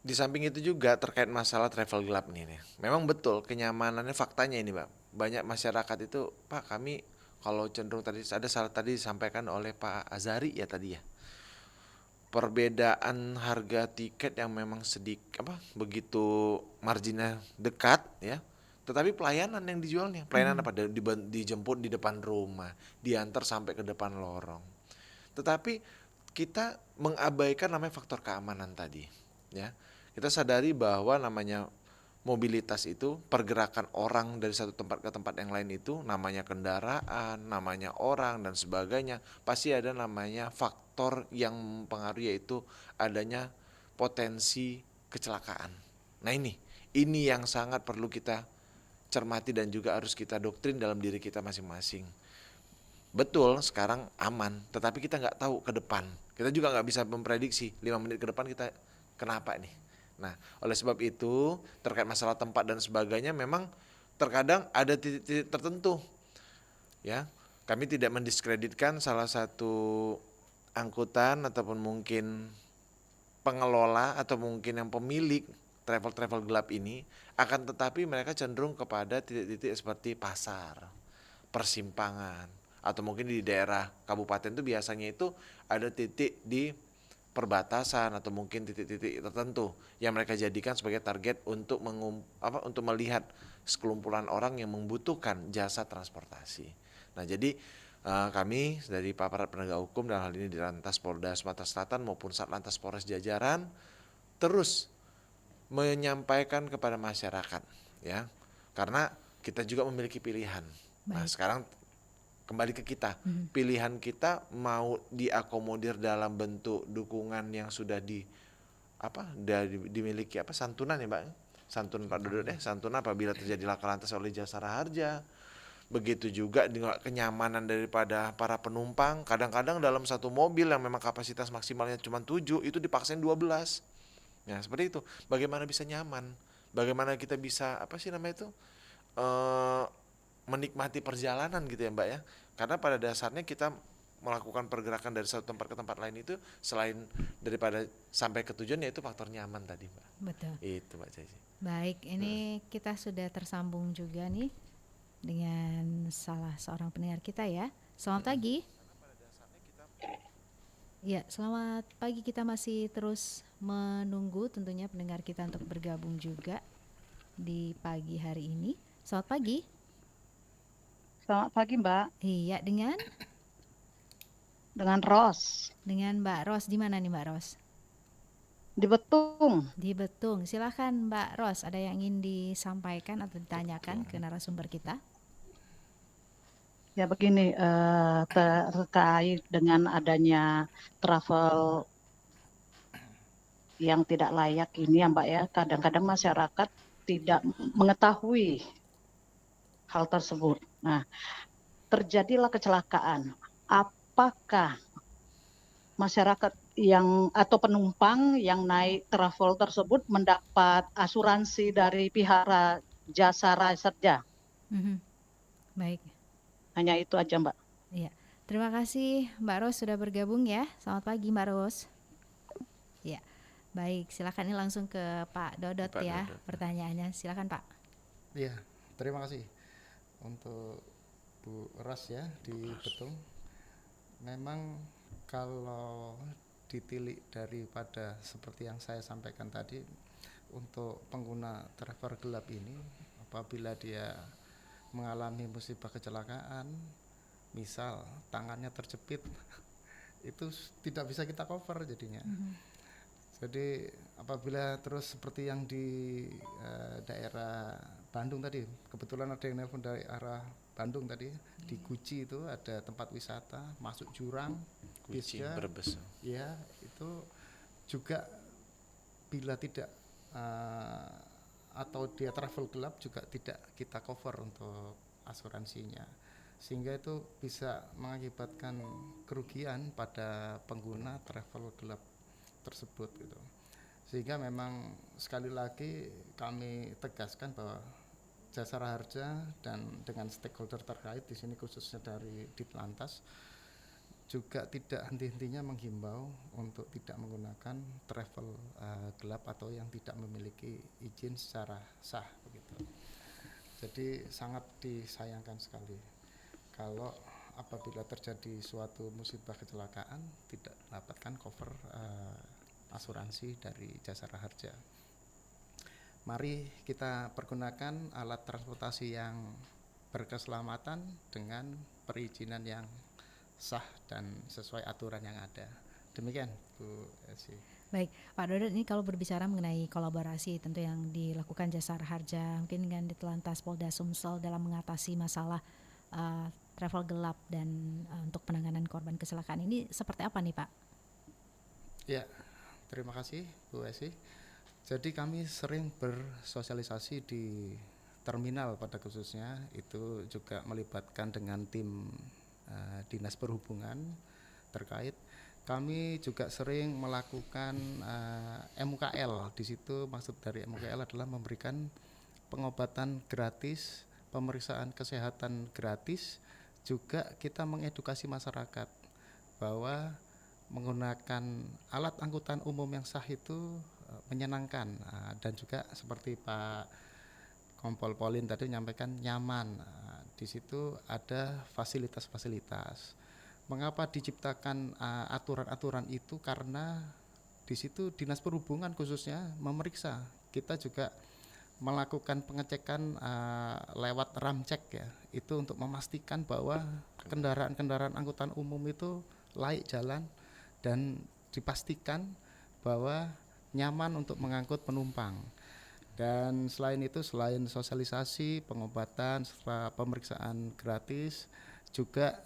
Di samping itu juga terkait masalah travel gelap nih. Memang betul kenyamanannya faktanya ini, Pak. Banyak masyarakat itu, Pak, kami kalau cenderung tadi ada salah tadi disampaikan oleh Pak Azari ya tadi ya. Perbedaan harga tiket yang memang begitu marginnya dekat ya. Tetapi pelayanan yang dijualnya, pelayanan apa? Dijemput di depan rumah, diantar sampai ke depan lorong. Tetapi kita mengabaikan namanya faktor keamanan tadi, ya. Kita sadari bahwa namanya mobilitas itu pergerakan orang dari satu tempat ke tempat yang lain itu namanya kendaraan, namanya orang dan sebagainya. Pasti ada namanya faktor yang mempengaruhi yaitu adanya potensi kecelakaan. Nah ini yang sangat perlu kita cermati dan juga harus kita doktrin dalam diri kita masing-masing. Betul sekarang aman, tetapi kita nggak tahu ke depan. Kita juga nggak bisa memprediksi 5 menit ke depan kita kenapa nih. Nah, oleh sebab itu terkait masalah tempat dan sebagainya memang terkadang ada titik-titik tertentu. Ya, kami tidak mendiskreditkan salah satu angkutan ataupun mungkin pengelola atau mungkin yang pemilik travel gelap ini, akan tetapi mereka cenderung kepada titik-titik seperti pasar, persimpangan, atau mungkin di daerah kabupaten itu biasanya itu ada titik di perbatasan atau mungkin titik-titik tertentu yang mereka jadikan sebagai target untuk untuk melihat sekelumpulan orang yang membutuhkan jasa transportasi. Nah, jadi kami dari aparat penegak hukum dalam hal ini di Lantas Polda Sumatera Selatan maupun Satlantas Polres Jajaran terus menyampaikan kepada masyarakat ya, karena kita juga memiliki pilihan. Nah, sekarang kembali ke kita, pilihan kita mau diakomodir dalam bentuk dukungan yang sudah dimiliki santunan ya Mbak, santunan Pak Dodo santunan apabila terjadi laka lantas oleh Jasara Harja, Begitu juga dengan kenyamanan daripada para penumpang. Kadang-kadang dalam satu mobil yang memang kapasitas maksimalnya cuma 7, itu dipaksain 12. Ya, seperti itu. Bagaimana bisa nyaman? Bagaimana kita bisa menikmati perjalanan gitu ya, Mbak ya. Karena pada dasarnya kita melakukan pergerakan dari satu tempat ke tempat lain itu selain daripada sampai ke tujuan, yaitu faktor nyaman tadi, Mbak. Betul. Itu, Mbak Cici. Baik, ini kita sudah tersambung juga nih dengan salah seorang pendengar kita ya. Selamat pagi. Ya, selamat pagi. Kita masih terus menunggu tentunya pendengar kita untuk bergabung juga di pagi hari ini. Selamat pagi. Selamat pagi, Mbak. Iya, dengan Ros. Dengan Mbak Ros. Di mana nih Mbak Ros? Di Betung. Di Betung. Silakan Mbak Ros, ada yang ingin disampaikan atau ditanyakan ke narasumber kita? Ya begini, terkait dengan adanya travel yang tidak layak ini ya Mbak ya, kadang-kadang masyarakat tidak mengetahui hal tersebut. Nah, terjadilah kecelakaan. Apakah masyarakat atau penumpang yang naik travel tersebut mendapat asuransi dari pihak jasa raja? Baik. Hanya itu aja, Mbak. Iya. Terima kasih Mbak Ros sudah bergabung ya. Selamat pagi Mbak Ros. Ya. Baik, silakan ini langsung ke Pak Dodot ya. Pertanyaannya, silakan Pak. Iya, terima kasih untuk Bu Ras ya di Betung. Memang kalau ditilik daripada seperti yang saya sampaikan tadi, untuk pengguna travel gelap ini apabila dia mengalami musibah kecelakaan, misal tangannya terjepit, itu tidak bisa kita cover jadinya. Jadi apabila terus seperti yang di daerah Bandung tadi, kebetulan ada yang nelpon dari arah Bandung tadi, di Guci itu ada tempat wisata masuk jurang, Guci, Brebes. Ya, itu juga bila tidak atau dia travel gelap juga tidak kita cover untuk asuransinya, sehingga itu bisa mengakibatkan kerugian pada pengguna travel gelap tersebut gitu. Sehingga memang sekali lagi kami tegaskan bahwa Jasara Harja dan dengan stakeholder terkait di sini khususnya dari Ditlantas juga tidak henti-hentinya menghimbau untuk tidak menggunakan travel gelap atau yang tidak memiliki izin secara sah begitu. Jadi sangat disayangkan sekali kalau apabila terjadi suatu musibah kecelakaan tidak mendapatkan cover asuransi dari Jasara Harja. Mari kita pergunakan alat transportasi yang berkeselamatan dengan perizinan yang sah dan sesuai aturan yang ada. Demikian Bu Esi. Baik, Pak Dodot, ini kalau berbicara mengenai kolaborasi tentu yang dilakukan Jasara Harja mungkin dengan Ditlantas Polda Sumsel dalam mengatasi masalah travel gelap dan untuk penanganan korban kecelakaan ini seperti apa nih Pak? Ya, terima kasih Bu Esi. Jadi kami sering bersosialisasi di terminal pada khususnya, itu juga melibatkan dengan tim Dinas Perhubungan terkait. Kami juga sering melakukan MUKL. Di situ maksud dari MUKL adalah memberikan pengobatan gratis, pemeriksaan kesehatan gratis, juga kita mengedukasi masyarakat bahwa menggunakan alat angkutan umum yang sah itu menyenangkan, dan juga seperti Pak Kompol Polin tadi menyampaikan nyaman. Di situ ada fasilitas-fasilitas. Mengapa diciptakan aturan-aturan itu? Karena di situ Dinas Perhubungan khususnya memeriksa. Kita juga melakukan pengecekan lewat ramcek ya. Itu untuk memastikan bahwa kendaraan-kendaraan angkutan umum itu layak jalan dan dipastikan bahwa nyaman untuk mengangkut penumpang. Dan selain itu, selain sosialisasi, pengobatan, serta pemeriksaan gratis, juga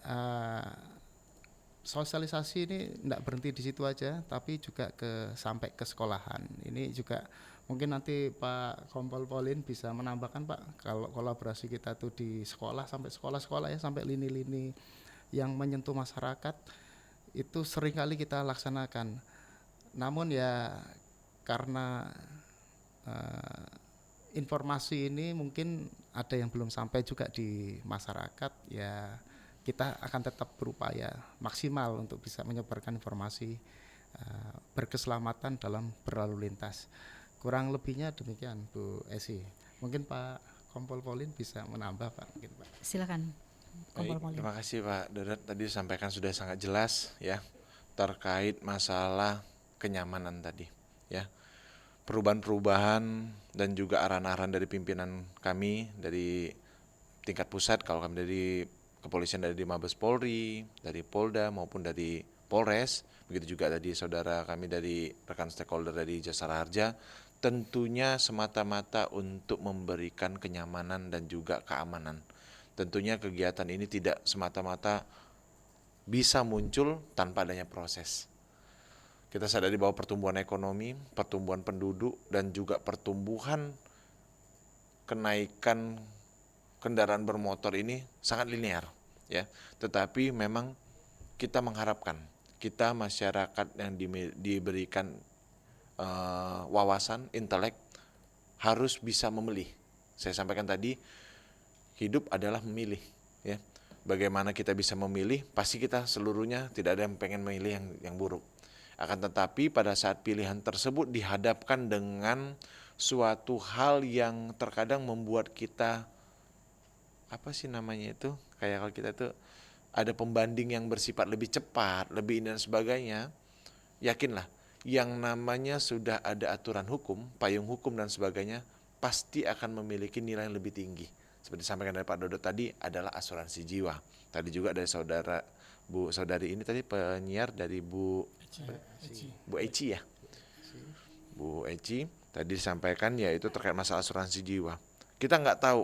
sosialisasi ini tidak berhenti di situ aja, tapi juga sampai ke sekolahan. Ini juga Mungkin nanti Pak Kompol Polin bisa menambahkan Pak, kalau kolaborasi kita tuh di sekolah sampai sekolah-sekolah ya, sampai lini-lini yang menyentuh masyarakat itu seringkali kita laksanakan. Namun ya karena informasi ini mungkin ada yang belum sampai juga di masyarakat, ya kita akan tetap berupaya maksimal untuk bisa menyebarkan informasi berkeselamatan dalam berlalu lintas. Kurang lebihnya demikian Bu Esi. Mungkin Pak Kompol Polin bisa menambah Pak. Mungkin, Pak. Silakan. Kompol Polin. Terima kasih Pak Dodot, tadi disampaikan sudah sangat jelas ya terkait masalah kenyamanan tadi ya. Perubahan-perubahan dan juga arahan-arahan dari pimpinan kami dari tingkat pusat, kalau kami dari kepolisian dari Mabes Polri, dari Polda maupun dari Polres, begitu juga tadi saudara kami dari rekan stakeholder dari Jasara Harja, tentunya semata-mata untuk memberikan kenyamanan dan juga keamanan. Tentunya kegiatan ini tidak semata-mata bisa muncul tanpa adanya proses. Kita sadari bahwa pertumbuhan ekonomi, pertumbuhan penduduk, dan juga pertumbuhan kenaikan kendaraan bermotor ini sangat linear, ya. Tetapi memang kita mengharapkan kita masyarakat yang diberikan wawasan, intelek harus bisa memilih. Saya sampaikan tadi, hidup adalah memilih, ya. Bagaimana kita bisa memilih? Pasti kita seluruhnya tidak ada yang pengen memilih yang buruk. Akan tetapi pada saat pilihan tersebut dihadapkan dengan suatu hal yang terkadang membuat kita kayak kalau kita tuh ada pembanding yang bersifat lebih cepat, lebih ini dan sebagainya. Yakinlah, yang namanya sudah ada aturan hukum, payung hukum dan sebagainya, pasti akan memiliki nilai yang lebih tinggi. Seperti disampaikan dari Pak Dodot tadi, adalah asuransi jiwa. Tadi juga dari saudari ini tadi penyiar dari Bu Eci ya. Bu Eci tadi disampaikan yaitu terkait masalah asuransi jiwa. Kita nggak tahu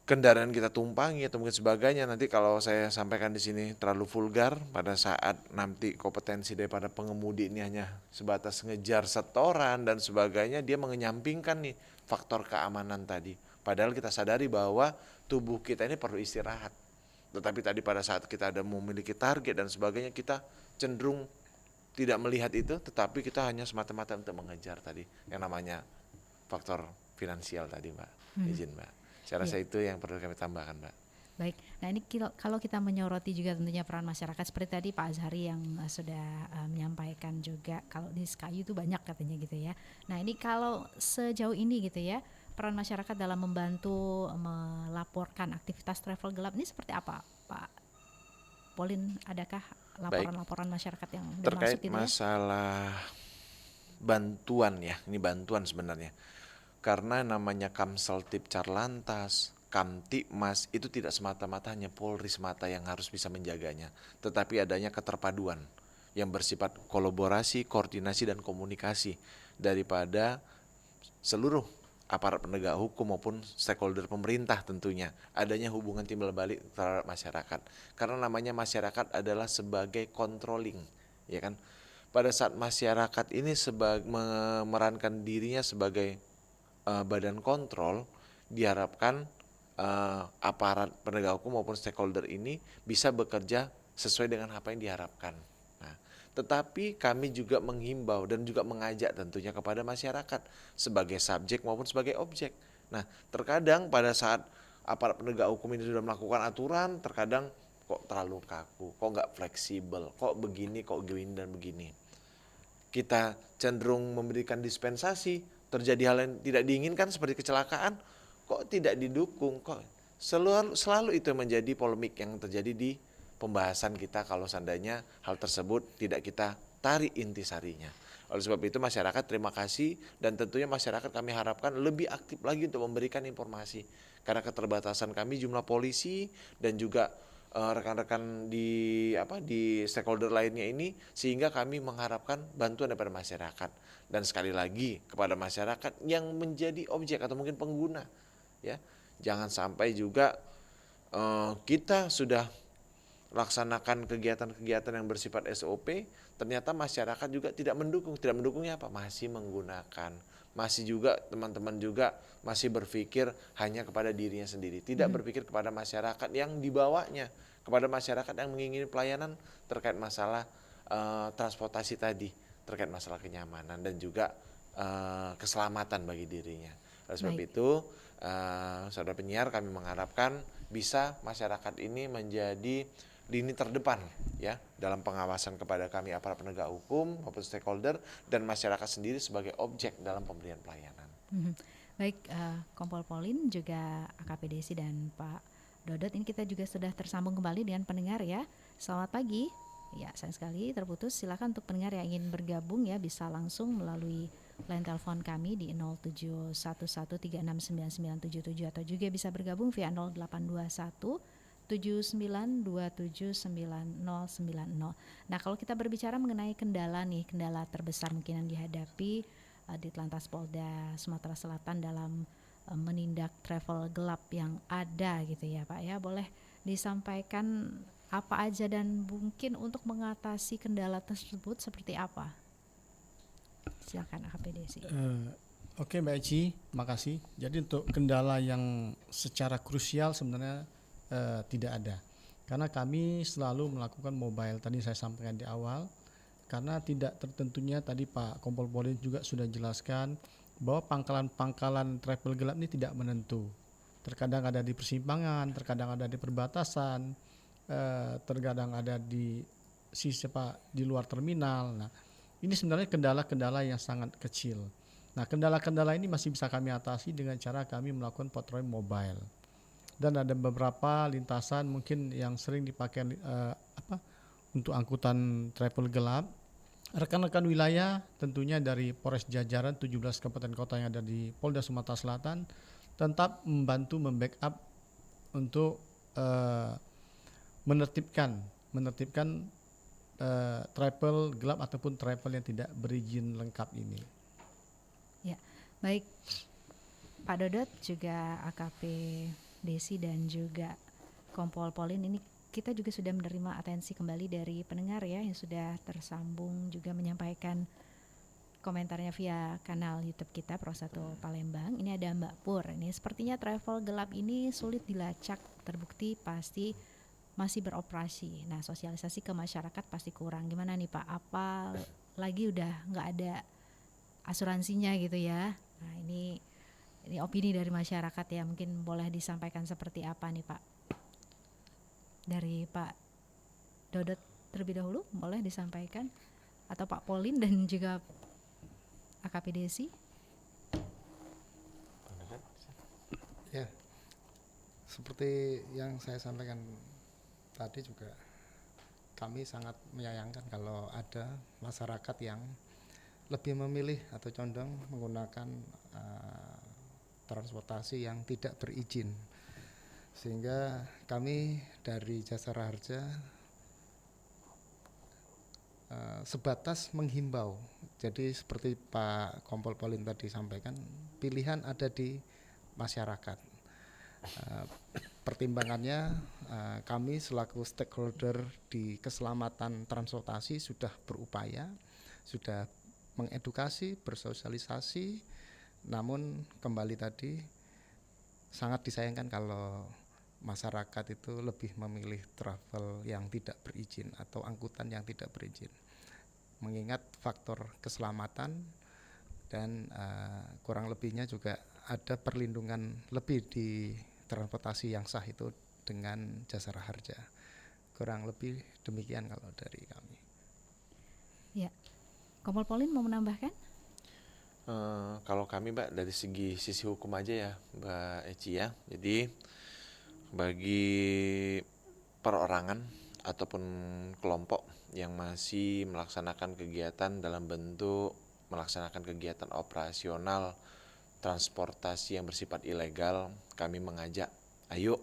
kendaraan kita tumpangi atau mungkin sebagainya. Nanti kalau saya sampaikan di sini terlalu vulgar, pada saat nanti kompetensi daripada pengemudi ini hanya sebatas ngejar setoran dan sebagainya, dia mengenyampingkan nih faktor keamanan tadi. Padahal kita sadari bahwa tubuh kita ini perlu istirahat. Tetapi tadi pada saat kita ada memiliki target dan sebagainya, kita cenderung tidak melihat itu, tetapi kita hanya semata-mata untuk mengejar tadi yang namanya faktor finansial tadi, Mbak. Izin, Mbak. Saya rasa itu yang perlu kami tambahkan, Mbak. Baik, nah ini kalau kita menyoroti juga tentunya peran masyarakat seperti tadi Pak Azhari yang sudah menyampaikan juga, kalau di Sekayu itu banyak katanya gitu ya. Nah ini kalau sejauh ini gitu ya, peran masyarakat dalam membantu melaporkan aktivitas travel gelap ini seperti apa Pak Polin? Adakah laporan-laporan masyarakat yang terkait masuk gitu masalah bantuan ya, ini bantuan sebenarnya. Karena namanya Kamsel Tipcar Lantas, Kamtipmas itu tidak semata-mata hanya Polri semata yang harus bisa menjaganya, tetapi adanya keterpaduan yang bersifat kolaborasi, koordinasi dan komunikasi daripada seluruh aparat penegak hukum maupun stakeholder pemerintah tentunya. Adanya hubungan timbal balik terhadap masyarakat. Karena namanya masyarakat adalah sebagai controlling, ya kan? Pada saat masyarakat ini memerankan dirinya sebagai badan kontrol, diharapkan aparat penegak hukum maupun stakeholder ini bisa bekerja sesuai dengan apa yang diharapkan. Nah, tetapi kami juga menghimbau dan juga mengajak tentunya kepada masyarakat sebagai subjek maupun sebagai objek. Nah, terkadang pada saat aparat penegak hukum ini sudah melakukan aturan, terkadang kok terlalu kaku, kok nggak fleksibel, kok begini, kok gini dan begini. Kita cenderung memberikan dispensasi, terjadi hal yang tidak diinginkan seperti kecelakaan, kok tidak didukung, kok selalu itu menjadi polemik yang terjadi di pembahasan kita kalau seandainya hal tersebut tidak kita tarik intisarinya. Oleh sebab itu masyarakat terima kasih, dan tentunya masyarakat kami harapkan lebih aktif lagi untuk memberikan informasi, karena keterbatasan kami jumlah polisi dan juga rekan-rekan di stakeholder lainnya ini, sehingga kami mengharapkan bantuan daripada masyarakat. Dan sekali lagi kepada masyarakat yang menjadi objek atau mungkin pengguna, ya jangan sampai juga kita sudah laksanakan kegiatan-kegiatan yang bersifat SOP, ternyata masyarakat juga tidak mendukung. Tidak mendukungnya apa? Masih menggunakan, masih juga teman-teman juga masih berpikir hanya kepada dirinya sendiri, tidak berpikir kepada masyarakat yang dibawanya, kepada masyarakat yang mengingini pelayanan terkait masalah transportasi tadi, terkait masalah kenyamanan dan juga keselamatan bagi dirinya. Oleh sebab itu, saudara penyiar, kami mengharapkan bisa masyarakat ini menjadi lini terdepan ya dalam pengawasan kepada kami aparat penegak hukum maupun stakeholder dan masyarakat sendiri sebagai objek dalam pemberian pelayanan. Baik, Kompol Polin juga AKP Desi dan Pak Dodot, ini kita juga sudah tersambung kembali dengan pendengar ya. Selamat pagi. Ya, sayang sekali terputus. Silakan untuk pendengar yang ingin bergabung ya bisa langsung melalui line telepon kami di 0711369977 atau juga bisa bergabung via 0821 79279090. Nah, kalau kita berbicara mengenai kendala terbesar mungkin yang dihadapi di Telantas Polda Sumatera Selatan dalam menindak travel gelap yang ada gitu ya Pak ya, boleh disampaikan apa aja dan mungkin untuk mengatasi kendala tersebut seperti apa? Silakan AKP Desi. Oke Mbak Eci, makasih. Jadi untuk kendala yang secara krusial sebenarnya tidak ada, karena kami selalu melakukan mobile, tadi saya sampaikan di awal, karena tidak tertentunya tadi Pak Kompol Polin juga sudah jelaskan bahwa pangkalan travel gelap ini tidak menentu, terkadang ada di persimpangan, terkadang ada di perbatasan, terkadang ada di di luar terminal. Nah, ini sebenarnya kendala-kendala yang sangat kecil. Nah, kendala-kendala ini masih bisa kami atasi dengan cara kami melakukan patroli mobile. Dan ada beberapa lintasan mungkin yang sering dipakai untuk angkutan travel gelap. Rekan-rekan wilayah tentunya dari Polres jajaran 17 kabupaten kota yang ada di Polda Sumatera Selatan tetap membantu membackup untuk menertibkan travel gelap ataupun travel yang tidak berizin lengkap ini. Ya, baik Pak Dodot juga AKP Desi dan juga Kompol Polin, ini kita juga sudah menerima atensi kembali dari pendengar ya yang sudah tersambung juga menyampaikan komentarnya via kanal YouTube kita Pro 1 Palembang. Ini ada Mbak Pur, ini sepertinya travel gelap ini sulit dilacak, terbukti pasti masih beroperasi. Nah, sosialisasi ke masyarakat pasti kurang. Gimana nih Pak? Apa lagi udah nggak ada asuransinya gitu ya? Nah, ini opini dari masyarakat ya, mungkin boleh disampaikan seperti apa nih Pak? Dari Pak Dodot terlebih dahulu boleh disampaikan, atau Pak Polin dan juga AKP Desi? Ya, seperti yang saya sampaikan tadi juga, kami sangat menyayangkan kalau ada masyarakat yang lebih memilih atau condong menggunakan transportasi yang tidak berizin, sehingga kami dari Jasara Harja sebatas menghimbau. Jadi seperti Pak Kompol Polin tadi sampaikan, pilihan ada di masyarakat. Pertimbangannya kami selaku stakeholder di keselamatan transportasi sudah berupaya, sudah mengedukasi, bersosialisasi. Namun kembali tadi sangat disayangkan kalau masyarakat itu lebih memilih travel yang tidak berizin atau angkutan yang tidak berizin, mengingat faktor keselamatan dan kurang lebihnya juga ada perlindungan lebih di transportasi yang sah itu dengan Jasara Harja. Kurang lebih demikian kalau dari kami. Ya, Kompol Polin mau menambahkan? Kalau kami Mbak dari sisi hukum aja ya Mbak Eci ya. Jadi bagi perorangan ataupun kelompok yang masih melaksanakan kegiatan dalam bentuk melaksanakan kegiatan operasional transportasi yang bersifat ilegal, kami mengajak, ayo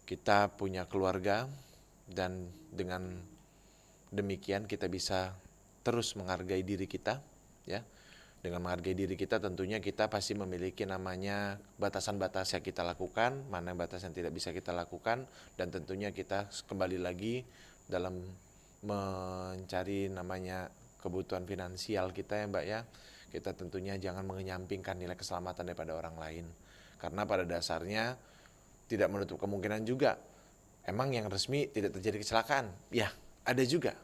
kita punya keluarga dan dengan demikian kita bisa terus menghargai diri kita ya. Dengan menghargai diri kita tentunya kita pasti memiliki namanya batasan-batas yang kita lakukan, mana batas yang tidak bisa kita lakukan, dan tentunya kita kembali lagi dalam mencari namanya kebutuhan finansial kita ya Mbak ya. kita tentunya jangan mengenyampingkan nilai keselamatan daripada orang lain. Karena pada dasarnya tidak menutup kemungkinan juga, emang yang resmi tidak terjadi kecelakaan. Ya, ada juga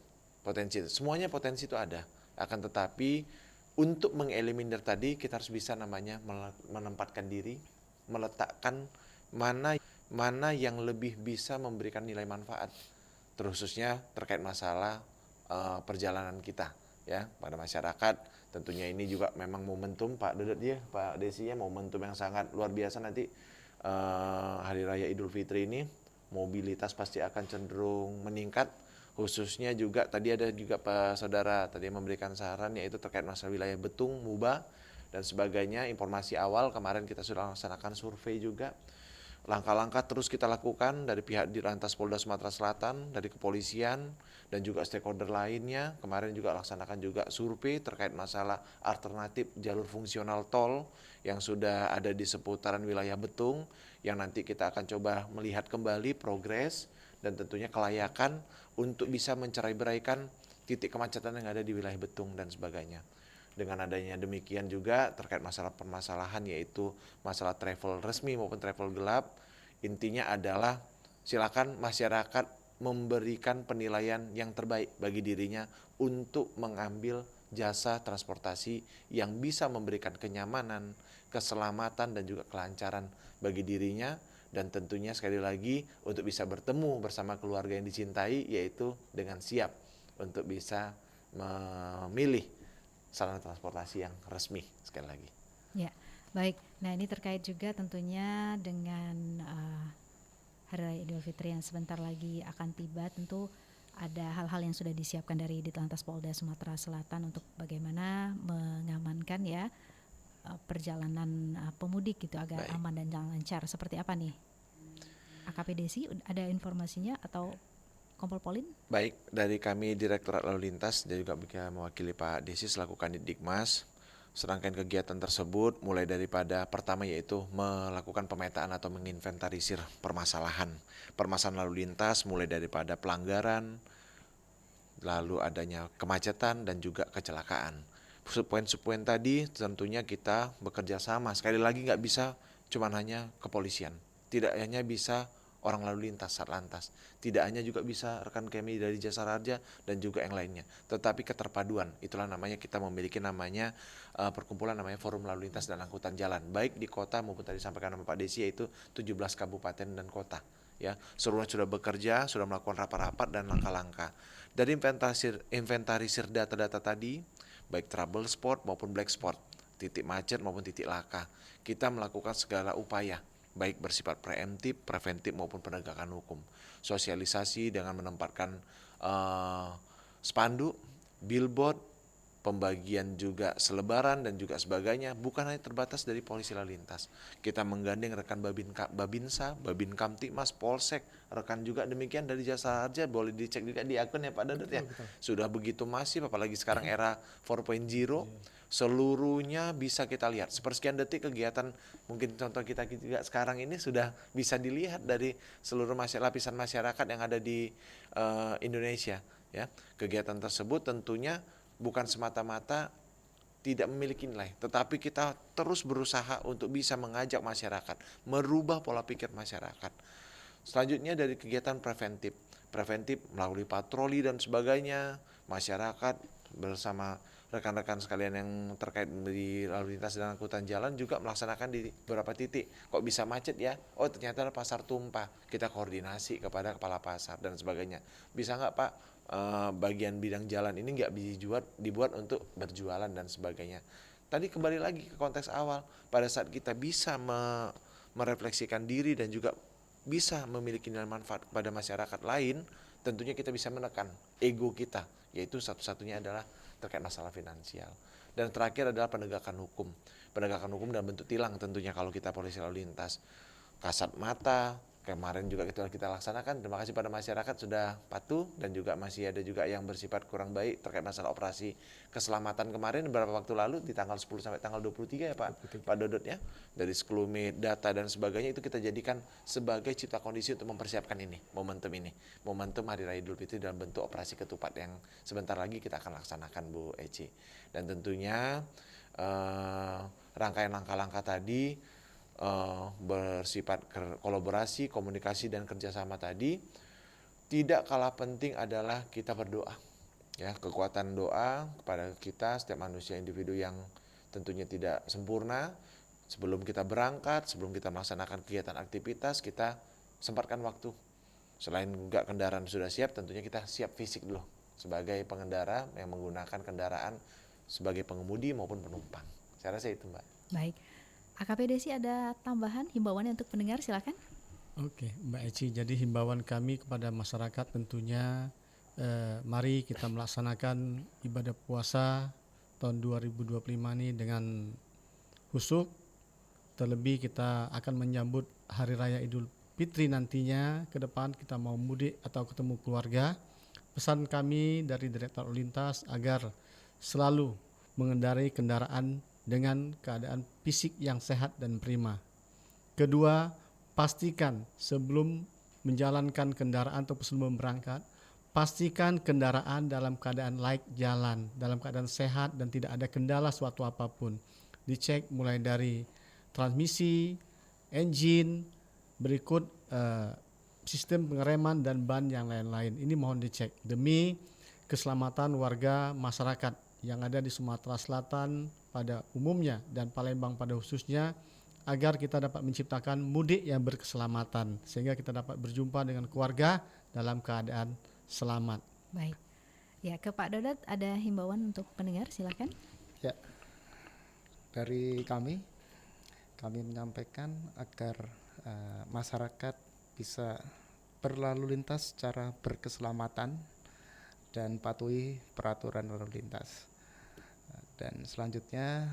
potensi itu. Semuanya potensi itu ada. Akan tetapi untuk mengeliminir tadi kita harus bisa namanya menempatkan diri, meletakkan mana yang lebih bisa memberikan nilai manfaat, terkhususnya terkait masalah perjalanan kita ya pada masyarakat. Tentunya ini juga memang momentum Pak Dodot ya, Pak Desi ya, momentum yang sangat luar biasa nanti Hari Raya Idul Fitri ini mobilitas pasti akan cenderung meningkat, khususnya juga tadi ada juga Pak Saudara tadi memberikan saran yaitu terkait masalah wilayah Betung, Muba dan sebagainya. Informasi awal kemarin kita sudah laksanakan survei juga. Langkah-langkah terus kita lakukan dari pihak Dirlantas Polda Sumatera Selatan, dari kepolisian dan juga stakeholder lainnya. Kemarin juga laksanakan juga survei terkait masalah alternatif jalur fungsional tol yang sudah ada di seputaran wilayah Betung, yang nanti kita akan coba melihat kembali progres dan tentunya kelayakan untuk bisa mencerai-beraikan titik kemacetan yang ada di wilayah Betung dan sebagainya. Dengan adanya demikian juga terkait masalah permasalahan yaitu masalah travel resmi maupun travel gelap, intinya adalah silakan masyarakat memberikan penilaian yang terbaik bagi dirinya untuk mengambil jasa transportasi yang bisa memberikan kenyamanan, keselamatan dan juga kelancaran bagi dirinya, dan tentunya sekali lagi untuk bisa bertemu bersama keluarga yang dicintai yaitu dengan siap untuk bisa memilih sarana transportasi yang resmi sekali lagi. Ya, baik. Nah ini terkait juga tentunya dengan Hari Raya Idul Fitri yang sebentar lagi akan tiba. Tentu ada hal-hal yang sudah disiapkan dari Ditlantas Polda Sumatera Selatan untuk bagaimana mengamankan ya perjalanan pemudik gitu agar aman dan lancar. Seperti apa nih? AKP Desi ada informasinya atau Kompol Polin? Baik, dari kami Direktorat Lalu Lintas dan juga mewakili Pak Desi selaku Kanit Dikmas, serangkaian kegiatan tersebut mulai daripada pertama yaitu melakukan pemetaan atau menginventarisir permasalahan lalu lintas mulai daripada pelanggaran, lalu adanya kemacetan dan juga kecelakaan. Poin-poin tadi tentunya kita bekerja sama, sekali lagi nggak bisa cuma hanya kepolisian, tidak hanya bisa orang lalu lintas, Satlantas. Tidak hanya juga bisa rekan kami dari Jasa Raja dan juga yang lainnya. Tetapi keterpaduan, itulah namanya kita memiliki namanya perkumpulan namanya Forum Lalu Lintas dan Angkutan Jalan. Baik di kota maupun tadi disampaikan sama Pak Desi yaitu 17 kabupaten dan kota. Ya, seluruhnya sudah bekerja, sudah melakukan rapat-rapat dan langkah-langkah. Dari inventarisir data-data tadi, baik trouble spot maupun black spot, titik macet maupun titik laka, kita melakukan segala upaya baik bersifat preemptif, preventif maupun penegakan hukum. Sosialisasi dengan menempatkan spanduk, billboard, pembagian juga selebaran dan juga sebagainya, bukan hanya terbatas dari polisi lalu lintas. Kita menggandeng rekan Babinsa, Babin Kamtibmas, Polsek, rekan juga demikian dari Jasa Harja, boleh dicek juga di akun ya Pak Dodot ya. Sudah begitu masif, apalagi sekarang era 4.0, seluruhnya bisa kita lihat. Sepersekian detik kegiatan, mungkin contoh kita juga sekarang ini sudah bisa dilihat dari seluruh lapisan masyarakat yang ada di Indonesia. Ya, kegiatan tersebut tentunya bukan semata-mata tidak memiliki nilai, tetapi kita terus berusaha untuk bisa mengajak masyarakat, merubah pola pikir masyarakat. Selanjutnya dari kegiatan preventif melalui patroli dan sebagainya, masyarakat bersama rekan-rekan sekalian yang terkait di lalu lintas dan angkutan jalan juga melaksanakan di beberapa titik. Kok bisa macet ya? Oh ternyata ada pasar tumpah. Kita koordinasi kepada kepala pasar dan sebagainya. Bisa nggak Pak bagian bidang jalan ini nggak dibuat untuk berjualan dan sebagainya. Tadi kembali lagi ke konteks awal, pada saat kita bisa merefleksikan diri dan juga bisa memiliki nilai manfaat kepada masyarakat lain, tentunya kita bisa menekan ego kita, yaitu satu-satunya adalah terkait masalah finansial. Dan terakhir adalah penegakan hukum dalam bentuk tilang tentunya kalau kita polisi lalu lintas. Kasat mata kemarin juga kita laksanakan. Terima kasih pada masyarakat sudah patuh, dan juga masih ada juga yang bersifat kurang baik terkait masalah operasi keselamatan kemarin beberapa waktu lalu di tanggal 10 sampai tanggal 23 ya Pak Dodot ya. Dari sekelumit data dan sebagainya itu kita jadikan sebagai cipta kondisi untuk mempersiapkan momentum Hari Raya Idul Fitri dalam bentuk operasi ketupat yang sebentar lagi kita akan laksanakan Bu Eci. Dan tentunya rangkaian langkah-langkah tadi bersifat kolaborasi, komunikasi dan kerjasama tadi, tidak kalah penting adalah kita berdoa. Ya, kekuatan doa kepada kita setiap manusia individu yang tentunya tidak sempurna. Sebelum kita berangkat, sebelum kita melaksanakan kegiatan aktivitas, kita sempatkan waktu. Selain juga kendaraan sudah siap, tentunya kita siap fisik dulu sebagai pengendara yang menggunakan kendaraan sebagai pengemudi maupun penumpang. Saya rasa itu, Mbak. Baik. AKP Desi ada tambahan himbauannya untuk pendengar, silakan. Oke, Mbak Eci. Jadi himbauan kami kepada masyarakat tentunya mari kita melaksanakan ibadah puasa tahun 2025 ini dengan khusyuk. Terlebih kita akan menyambut Hari Raya Idul Fitri nantinya. Ke depan kita mau mudik atau ketemu keluarga. Pesan kami dari Direktorat Lalu Lintas agar selalu mengendarai kendaraan dengan keadaan fisik yang sehat dan prima. Kedua, pastikan sebelum menjalankan kendaraan atau sebelum berangkat, pastikan kendaraan dalam keadaan layak jalan, dalam keadaan sehat dan tidak ada kendala suatu apapun. Dicek mulai dari transmisi, engine, berikut sistem pengereman dan ban yang lain-lain. Ini mohon dicek demi keselamatan warga masyarakat yang ada di Sumatera Selatan pada umumnya dan Palembang pada khususnya, agar kita dapat menciptakan mudik yang berkeselamatan sehingga kita dapat berjumpa dengan keluarga dalam keadaan selamat. Baik. Ya, ke Pak Dodot ada himbauan untuk pendengar, silakan. Ya. Dari kami menyampaikan agar masyarakat bisa berlalu lintas secara berkeselamatan dan patuhi peraturan lalu lintas. Dan selanjutnya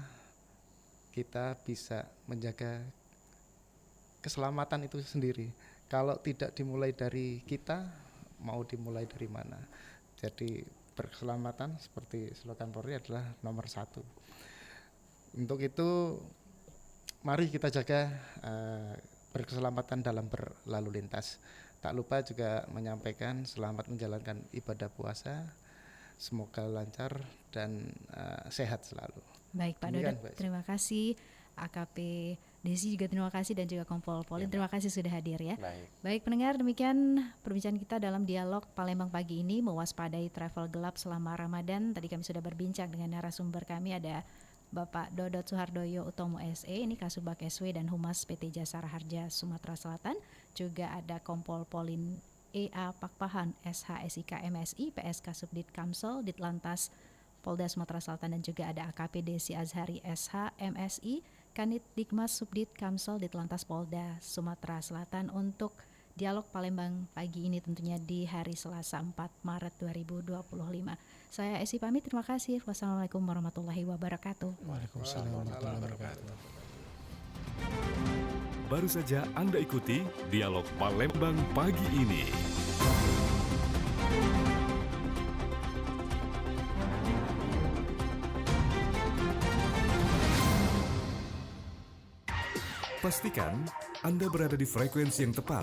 kita bisa menjaga keselamatan itu sendiri. Kalau tidak dimulai dari kita, mau dimulai dari mana? Jadi berkeselamatan seperti slogan Polri adalah nomor 1. Untuk itu mari kita jaga berkeselamatan dalam berlalu lintas. Tak lupa juga menyampaikan selamat menjalankan ibadah puasa. Semoga lancar dan sehat selalu. Baik Pak Dodot, terima kasih. AKP Desi juga terima kasih dan juga Kompol Polin terima kasih sudah hadir ya. Baik pendengar, demikian perbincangan kita dalam dialog Palembang pagi ini, mewaspadai travel gelap selama Ramadan. Tadi kami sudah berbincang dengan narasumber kami, ada Bapak Dodot Suhardoyo Utomo SE, ini Kasubag SW dan Humas PT Jasara Harja Sumatera Selatan. Juga ada Kompol Polin EA Pakpahan SHSIK MSI PSK Subdit Kamsel Ditlantas Polda Sumatera Selatan, dan juga ada AKP Desi Azhari SH MSI Kanit Dikmas Subdit Kamsel Ditlantas Polda Sumatera Selatan untuk dialog Palembang pagi ini tentunya di hari Selasa 4 Maret 2025. Saya Esi pamit, terima kasih. Wassalamualaikum warahmatullahi wabarakatuh. Waalaikumsalam warahmatullahi wabarakatuh. Baru saja Anda ikuti dialog Palembang pagi ini. Pastikan Anda berada di frekuensi yang tepat